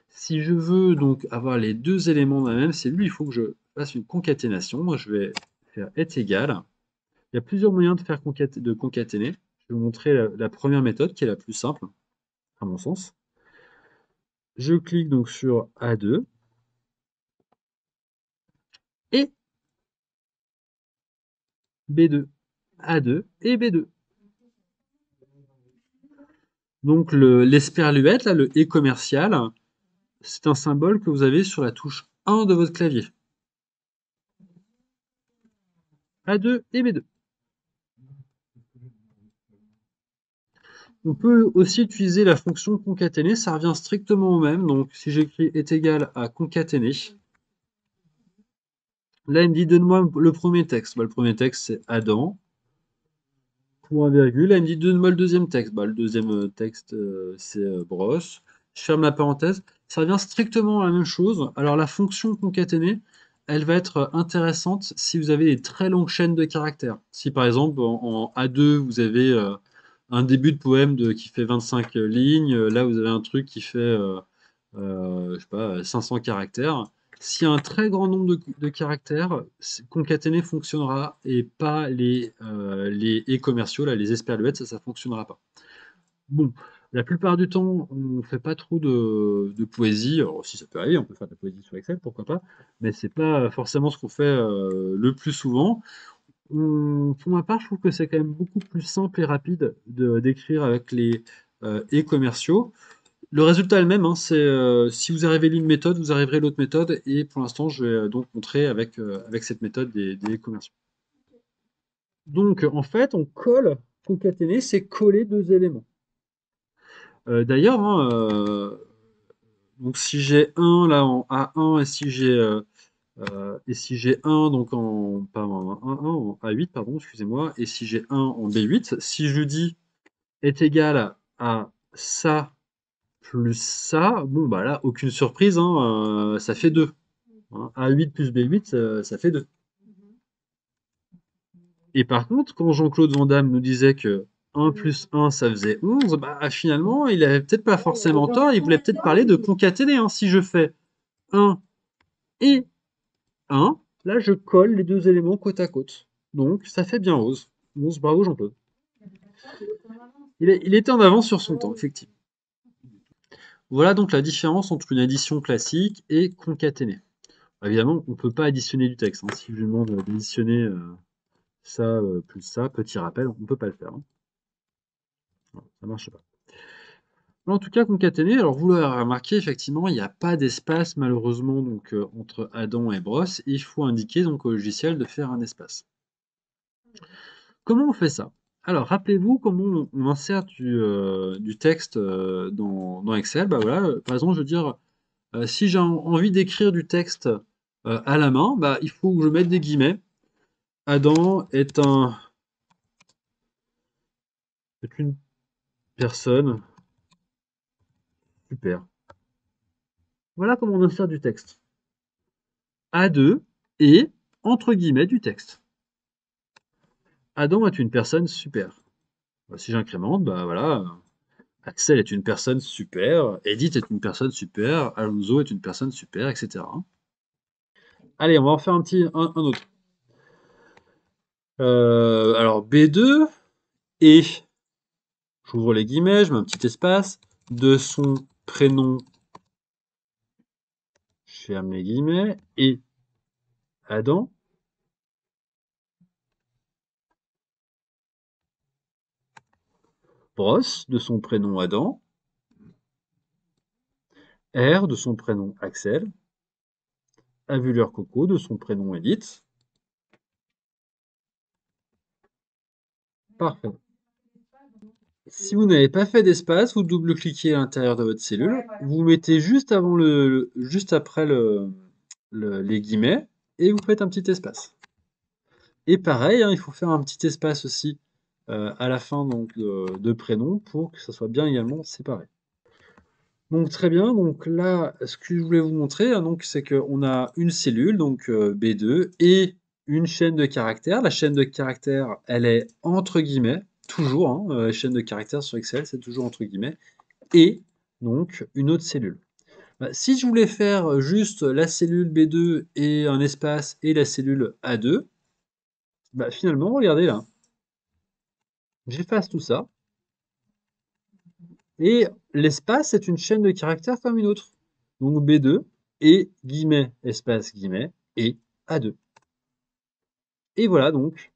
Si je veux donc avoir les 2 éléments dans la même cellule, il faut que je fasse une concaténation. Moi, je vais faire est égal. Il y a plusieurs moyens de faire de concaténer. Je vais vous montrer la première méthode qui est la plus simple, à mon sens. Je clique donc sur A2 et B2. A2 et B2. Donc l'esperluette, là, le et commercial, c'est un symbole que vous avez sur la touche 1 de votre clavier. A2 et B2. On peut aussi utiliser la fonction concaténer, ça revient strictement au même. Donc si j'écris est égal à concaténer, là il me dit donne-moi le premier texte. Bah, le premier texte c'est Adam, point virgule. Là il me dit donne-moi le deuxième texte. Bah, le deuxième texte c'est brosse. Je ferme la parenthèse. Ça revient strictement à la même chose. Alors la fonction concaténer, elle va être intéressante si vous avez des très longues chaînes de caractères. Si par exemple en A2 vous avez un début de poème qui fait 25 lignes, là vous avez un truc qui fait je sais pas, 500 caractères. S'il y a un très grand nombre de caractères, concaténer fonctionnera et pas les et commerciaux, là, les esperluettes, ça fonctionnera pas. Bon, la plupart du temps, on ne fait pas trop de poésie. Alors, si ça peut arriver, on peut faire de la poésie sur Excel, pourquoi pas, mais c'est pas forcément ce qu'on fait le plus souvent. Pour ma part, je trouve que c'est quand même beaucoup plus simple et rapide d'écrire avec les et commerciaux. Le résultat est le même, hein, c'est si vous arrivez l'une méthode, vous arriverez l'autre méthode, et pour l'instant, je vais donc montrer avec cette méthode des commerciaux. Donc, en fait, on colle, concaténer, c'est coller 2 éléments. D'ailleurs, hein, donc si j'ai 1 là en A1 et si j'ai 1 donc en pas en 1, en A8 pardon, excusez-moi, et si j'ai 1 en B8, si je dis est égal à ça plus ça, bon bah là aucune surprise, hein, ça fait 2. Hein. A8 plus B8, ça fait 2. Et par contre, quand Jean-Claude Van Damme nous disait que 1 plus 1, ça faisait 11, bah finalement, il avait peut-être pas forcément tort, il voulait peut-être parler de concaténer. Hein. Si je fais 1 et 1, là je colle les 2 éléments côte à côte. Donc ça fait bien 11. 11, bravo Jean-Claude. Il était en avance sur son temps, effectivement. Voilà donc la différence entre une addition classique et concaténer. Évidemment, on ne peut pas additionner du texte. Hein. Si je lui demande d'additionner ça plus ça, petit rappel, on ne peut pas le faire. Hein. Non, ça ne marche pas. En tout cas, concaténer, alors vous l'avez remarqué, effectivement, il n'y a pas d'espace malheureusement donc, entre Adam et brosse. Il faut indiquer donc au logiciel de faire un espace. Comment on fait ça? Alors, rappelez-vous comment on insère du texte dans Excel. Bah voilà, par exemple, je veux dire, si j'ai envie d'écrire du texte à la main, bah, il faut que je mette des guillemets. Adam est une personne super. Voilà comment on insère du texte. A2 et entre guillemets du texte. Adam est une personne super. Bah, si j'incrémente, bah voilà. Axel est une personne super, Edith est une personne super, Alonso est une personne super, etc. Allez, on va en faire un autre. Alors B2 et j'ouvre les guillemets, je mets un petit espace de son prénom, je ferme les guillemets et Adam. Brosse de son prénom Adam, R de son prénom Axel, Avuleur Coco de son prénom Edith. Parfait. Si vous n'avez pas fait d'espace, vous double-cliquez à l'intérieur de votre cellule, vous mettez juste avant juste après les guillemets et vous faites un petit espace. Et pareil, hein, il faut faire un petit espace aussi à la fin donc, de prénom pour que ça soit bien également séparé. Donc très bien, donc là, ce que je voulais vous montrer, hein, donc, c'est qu'on a une cellule, donc B2, et une chaîne de caractères. La chaîne de caractères, elle est entre guillemets, toujours, hein, la chaîne de caractères sur Excel, c'est toujours entre guillemets, et donc une autre cellule. Bah, si je voulais faire juste la cellule B2 et un espace et la cellule A2, bah finalement, regardez là, j'efface tout ça, et l'espace est une chaîne de caractères comme une autre. Donc B2 et guillemets, espace guillemets, et A2. Et voilà donc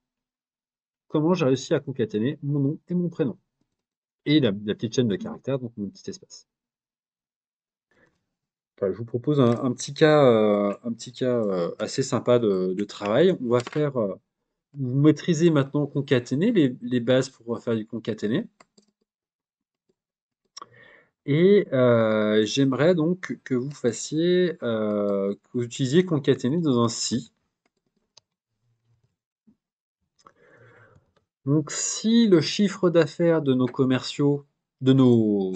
comment j'ai réussi à concaténer mon nom et mon prénom. Et la petite chaîne de caractères, donc mon petit espace. Enfin, je vous propose un petit cas assez sympa de travail. On va faire, vous maîtrisez maintenant concaténer, les bases pour faire du concaténé. Et j'aimerais donc que vous fassiez, que vous utilisiez concaténer dans un si. Donc si le chiffre d'affaires de nos commerciaux, de nos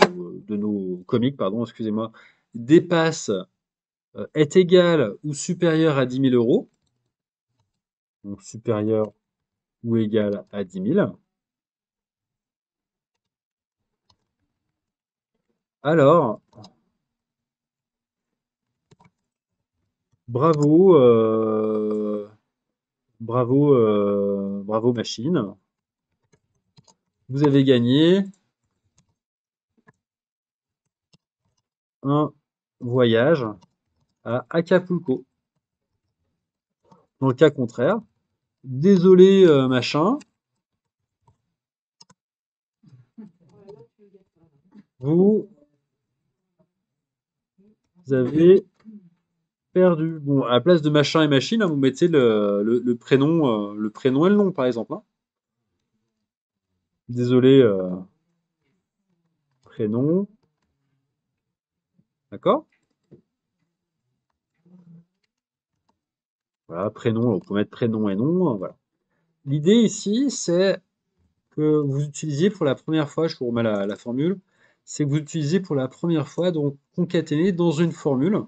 comiques, pardon, excusez-moi, dépasse, est égal ou supérieur à 10 000 euros, donc supérieur ou égal à 10 000, alors bravo, bravo machine, vous avez gagné un voyage à Acapulco. Dans le cas contraire, désolé machin, vous avez perdu. Bon, à la place de machin et machine, hein, vous mettez le prénom et le nom, par exemple, hein. Désolé, prénom, d'accord? Voilà, prénom, on peut mettre prénom et nom, voilà. L'idée ici, c'est que vous utilisiez pour la première fois, je vous remets la formule, c'est que vous utilisez pour la première fois, donc concaténer dans une formule.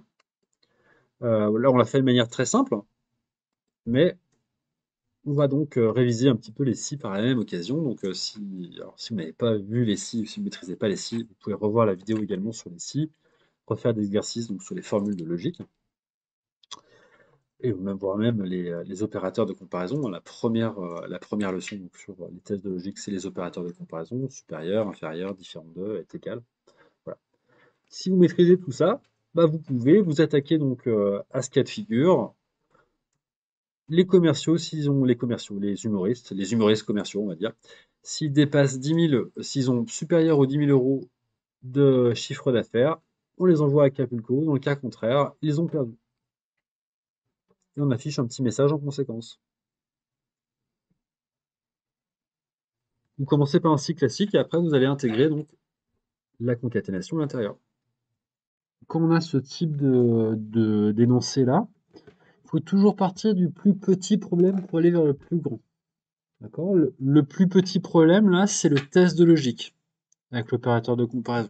Là, on l'a fait de manière très simple, mais on va donc réviser un petit peu les si par la même occasion. Donc, si vous n'avez pas vu les si ou si vous ne maîtrisez pas les si, vous pouvez revoir la vidéo également sur les si, refaire des exercices donc, sur les formules de logique, et même voir même les opérateurs de comparaison. La première leçon donc, sur les tests de logique, c'est les opérateurs de comparaison, supérieur, inférieur, différent de, est égal. Voilà. Si vous maîtrisez tout ça, bah, vous pouvez vous attaquer donc à ce cas de figure. Les commerciaux, s'ils ont les humoristes commerciaux, on va dire, s'ils dépassent 10 000, s'ils ont supérieur aux 10 000 euros de chiffre d'affaires, on les envoie à Acapulco. Dans le cas contraire, ils ont perdu. Et on affiche un petit message en conséquence. Vous commencez par un si classique et après vous allez intégrer donc la concaténation à l'intérieur. Quand on a ce type d'énoncé là, il faut toujours partir du plus petit problème pour aller vers le plus grand. D'accord? Le plus petit problème là, c'est le test de logique avec l'opérateur de comparaison.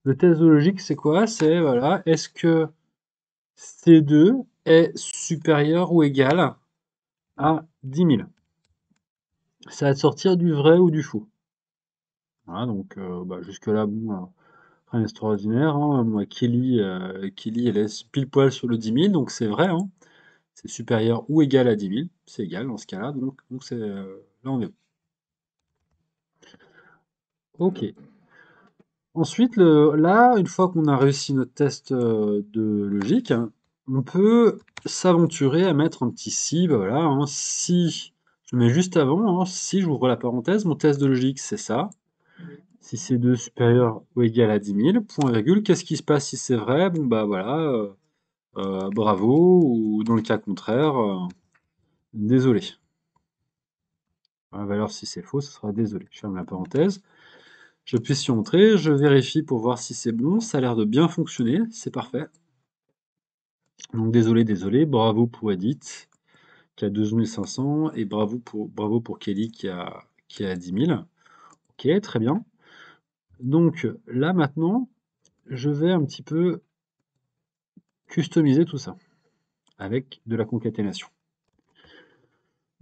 Le test de logique, c'est quoi? C'est, voilà, est-ce que C2 est supérieur ou égal à 10 000? Ça va te sortir du vrai ou du faux. Voilà, donc bah, jusque-là, bon, rien d'extraordinaire, hein. Moi, Kelly, elle est pile poil sur le 10 000, donc c'est vrai, hein. C'est supérieur ou égal à 10 000. C'est égal dans ce cas-là, donc c'est, là, on est bon. Ok. Ensuite, là, une fois qu'on a réussi notre test de logique, on peut s'aventurer à mettre un petit si, bah voilà, hein, si, je le mets juste avant, hein, si j'ouvre la parenthèse, mon test de logique c'est ça. Si c'est 2 supérieur ou égal à 10 000, point virgule, qu'est-ce qui se passe si c'est vrai? Bon bah voilà, bravo, ou dans le cas contraire, désolé. La valeur si c'est faux, ce sera désolé. Je ferme la parenthèse. J'appuie sur Entrée, je vérifie pour voir si c'est bon, ça a l'air de bien fonctionner, c'est parfait. Donc désolé, bravo pour Edith qui a 12 500 et bravo pour Kelly qui a 10 000. Ok, très bien. Donc là maintenant, je vais un petit peu customiser tout ça avec de la concaténation.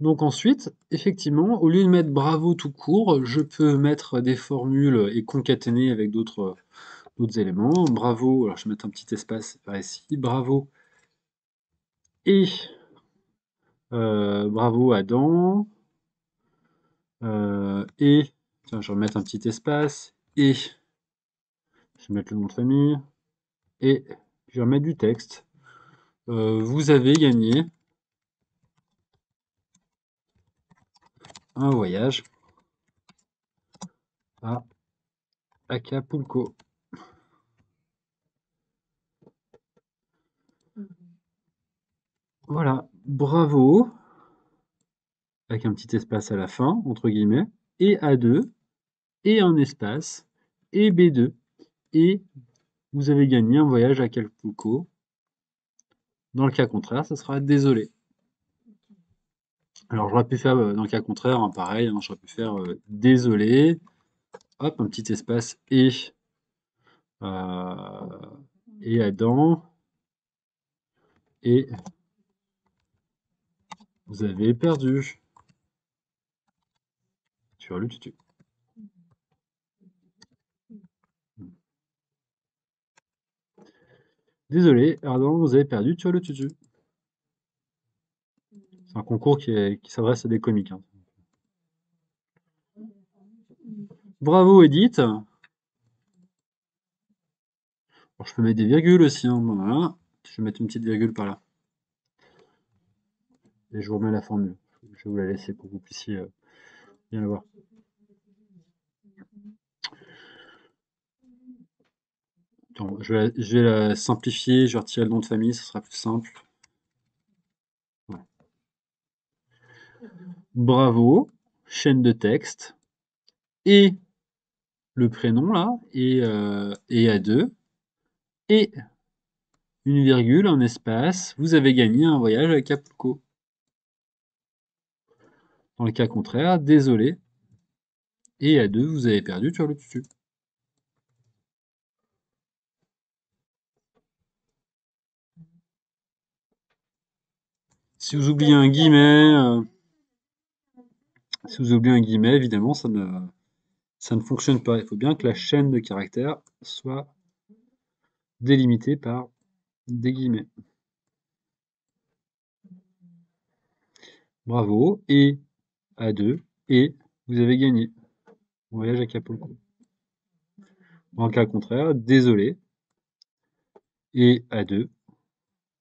Donc ensuite, effectivement, au lieu de mettre bravo tout court, je peux mettre des formules et concaténer avec d'autres éléments. Bravo, alors je vais mettre un petit espace par ici, bravo et bravo Adam, et, tiens, je vais remettre un petit espace, et je vais mettre le nom de famille, et je vais remettre du texte. Vous avez gagné un voyage à Acapulco. Voilà, bravo, avec un petit espace à la fin, entre guillemets, et A2, et un espace, et B2, et vous avez gagné un voyage à Acapulco. Dans le cas contraire, ça sera désolé. Alors j'aurais pu faire, dans le cas contraire, hein, pareil, hein, j'aurais pu faire désolé, hop, un petit espace et Adam, et vous avez perdu. Tu as le tutu. Désolé, Adam, vous avez perdu, tu as le tutu. C'est un concours qui s'adresse à des comiques, hein. Bravo Edith. Alors, je peux mettre des virgules aussi, hein, voilà. Je vais mettre une petite virgule par là. Et je vous remets la formule. Je vais vous la laisser pour que vous puissiez bien la voir. Attends, je vais la simplifier, je vais retirer le nom de famille, ce sera plus simple. Ouais. Bravo, chaîne de texte, et le prénom là, et A2, et une virgule, un espace, vous avez gagné un voyage à Acapulco. Dans le cas contraire, désolé, et A2, vous avez perdu, tu as le tutu. Si vous oubliez un guillemet, évidemment, ça ne fonctionne pas. Il faut bien que la chaîne de caractères soit délimitée par des guillemets. Bravo, et A2, et vous avez gagné. Voyage à Acapulco. En cas contraire, désolé, et A2,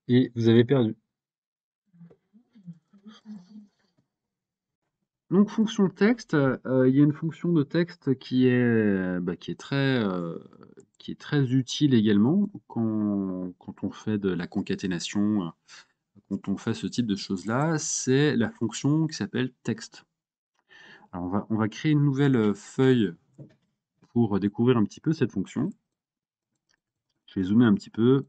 et vous avez perdu. Donc fonction texte, il y a une fonction de texte qui est très utile également quand on fait de la concaténation, quand on fait ce type de choses-là, c'est la fonction qui s'appelle texte. Alors on va créer une nouvelle feuille pour découvrir un petit peu cette fonction. Je vais zoomer un petit peu.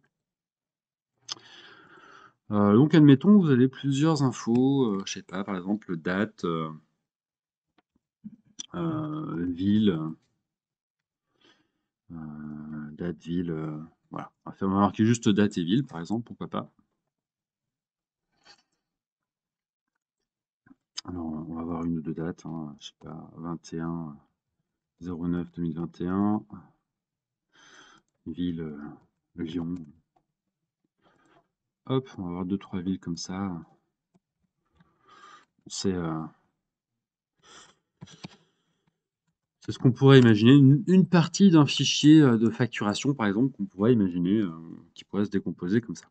Donc admettons, vous avez plusieurs infos, je sais pas, par exemple date, ville, date, ville, voilà. On va marquer juste date et ville, par exemple, pourquoi pas. Alors, on va avoir une ou deux dates, hein, je sais pas, 21/09/2021, ville, Lyon. Hop, on va avoir deux, trois villes comme ça. C'est ce qu'on pourrait imaginer, une partie d'un fichier de facturation, par exemple, qu'on pourrait imaginer, qui pourrait se décomposer comme ça.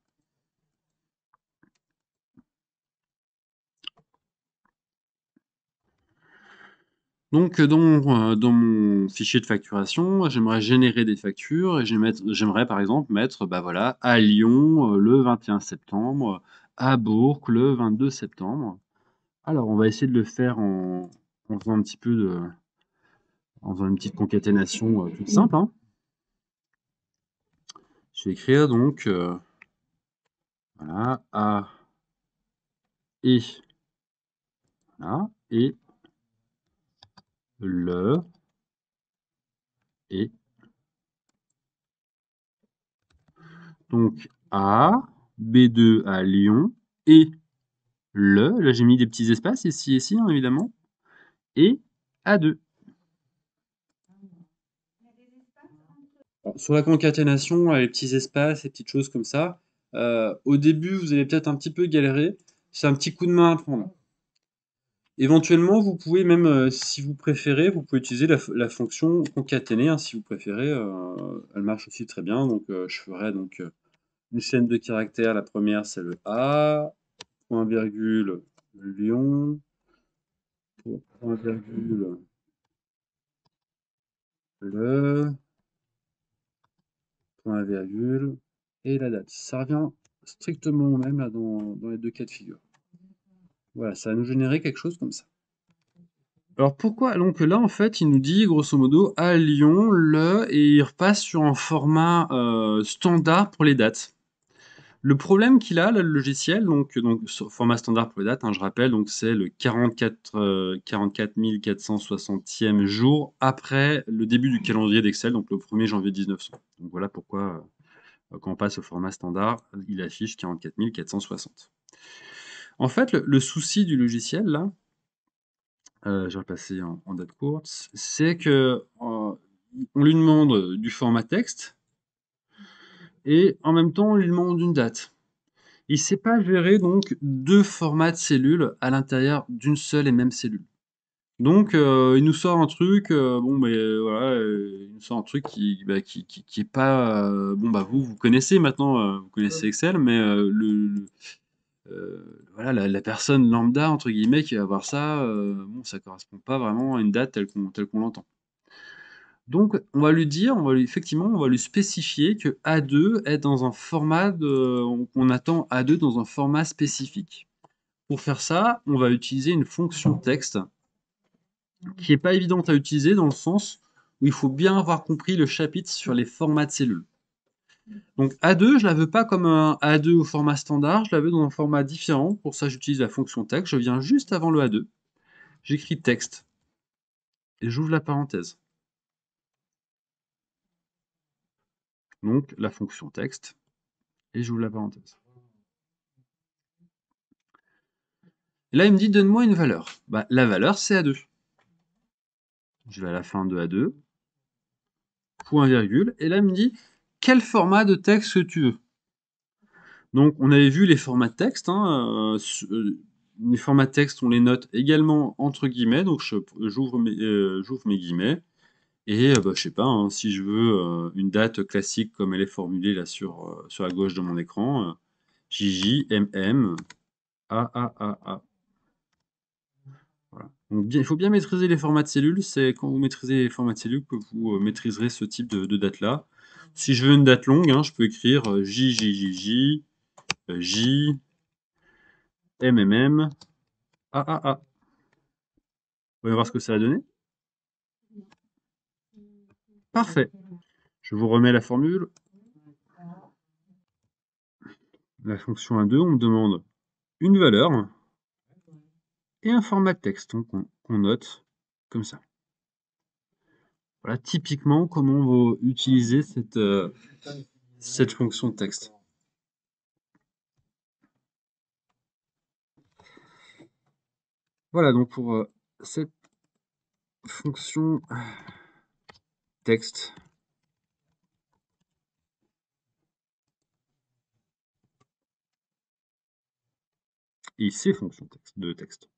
Donc, dans mon fichier de facturation, j'aimerais générer des factures et j'aimerais par exemple mettre, bah voilà, à Lyon le 21 septembre, à Bourg le 22 septembre. Alors, on va essayer de le faire en faisant un petit peu en faisant une petite concaténation toute simple, hein. Je vais écrire donc, voilà, A et voilà, et le et donc A, B2 à Lyon et là j'ai mis des petits espaces ici, hein, évidemment, et A2. Alors, sur la concaténation, les petits espaces, les petites choses comme ça, au début, vous allez peut-être un petit peu galérer. C'est un petit coup de main à prendre. Éventuellement, vous pouvez même, si vous préférez, vous pouvez utiliser la fonction concaténer, hein, si vous préférez. Elle marche aussi très bien. Donc, je ferai donc une chaîne de caractères. La première, c'est le A, point virgule, Lyon, point virgule, le, point virgule, et la date. Ça revient strictement au même là, dans les deux cas de figure. Voilà, ça va nous générer quelque chose comme ça. Alors pourquoi? Donc là, en fait, il nous dit grosso modo à Lyon, et il repasse sur un format standard pour les dates. Le problème qu'il a, là, le logiciel, donc sur format standard pour les dates, hein, je rappelle, donc c'est le 44 460e jour après le début du calendrier d'Excel, donc le 1er janvier 1900. Donc voilà pourquoi, quand on passe au format standard, il affiche 44 460. En fait, le souci du logiciel, là, je vais repasser en date courte, c'est que on lui demande du format texte et en même temps on lui demande une date. Il ne sait pas gérer donc deux formats de cellules à l'intérieur d'une seule et même cellule. Donc il nous sort un truc, bon mais voilà, il nous sort un truc qui est pas bon bah vous connaissez maintenant, vous connaissez Excel, mais voilà, la personne lambda, entre guillemets, qui va voir ça, bon, ça correspond pas vraiment à une date telle qu'on l'entend. Donc, effectivement, on va lui spécifier que A2 est dans un format on attend A2 dans un format spécifique. Pour faire ça, on va utiliser une fonction texte qui est pas évidente à utiliser dans le sens où il faut bien avoir compris le chapitre sur les formats de cellules. Donc A2, je la veux pas comme un A2 au format standard, je la veux dans un format différent. Pour ça, j'utilise la fonction texte. Je viens juste avant le A2, j'écris texte et j'ouvre la parenthèse. Donc la fonction texte et j'ouvre la parenthèse. Et là, il me dit donne-moi une valeur. Bah, la valeur, c'est A2. Je vais à la fin de A2, point virgule, et là, il me dit quel format de texte que tu veux. Donc, on avait vu les formats de texte. Hein, les formats de texte, on les note également entre guillemets. Donc, j'ouvre mes guillemets. Et bah, je sais pas, hein, si je veux une date classique comme elle est formulée là sur la gauche de mon écran, JJMM AAAA. Voilà. Donc, il faut bien maîtriser les formats de cellules. C'est quand vous maîtrisez les formats de cellules que vous maîtriserez ce type de date-là. Si je veux une date longue, hein, je peux écrire JJJJ, J, MMM, AAA. Vous allez voir ce que ça va donner. Parfait. Je vous remets la formule. La fonction A2, on me demande une valeur et un format de texte qu'on note comme ça. Voilà typiquement comment on va utiliser cette fonction de texte. Voilà donc pour cette fonction texte. Et ces fonctions de texte.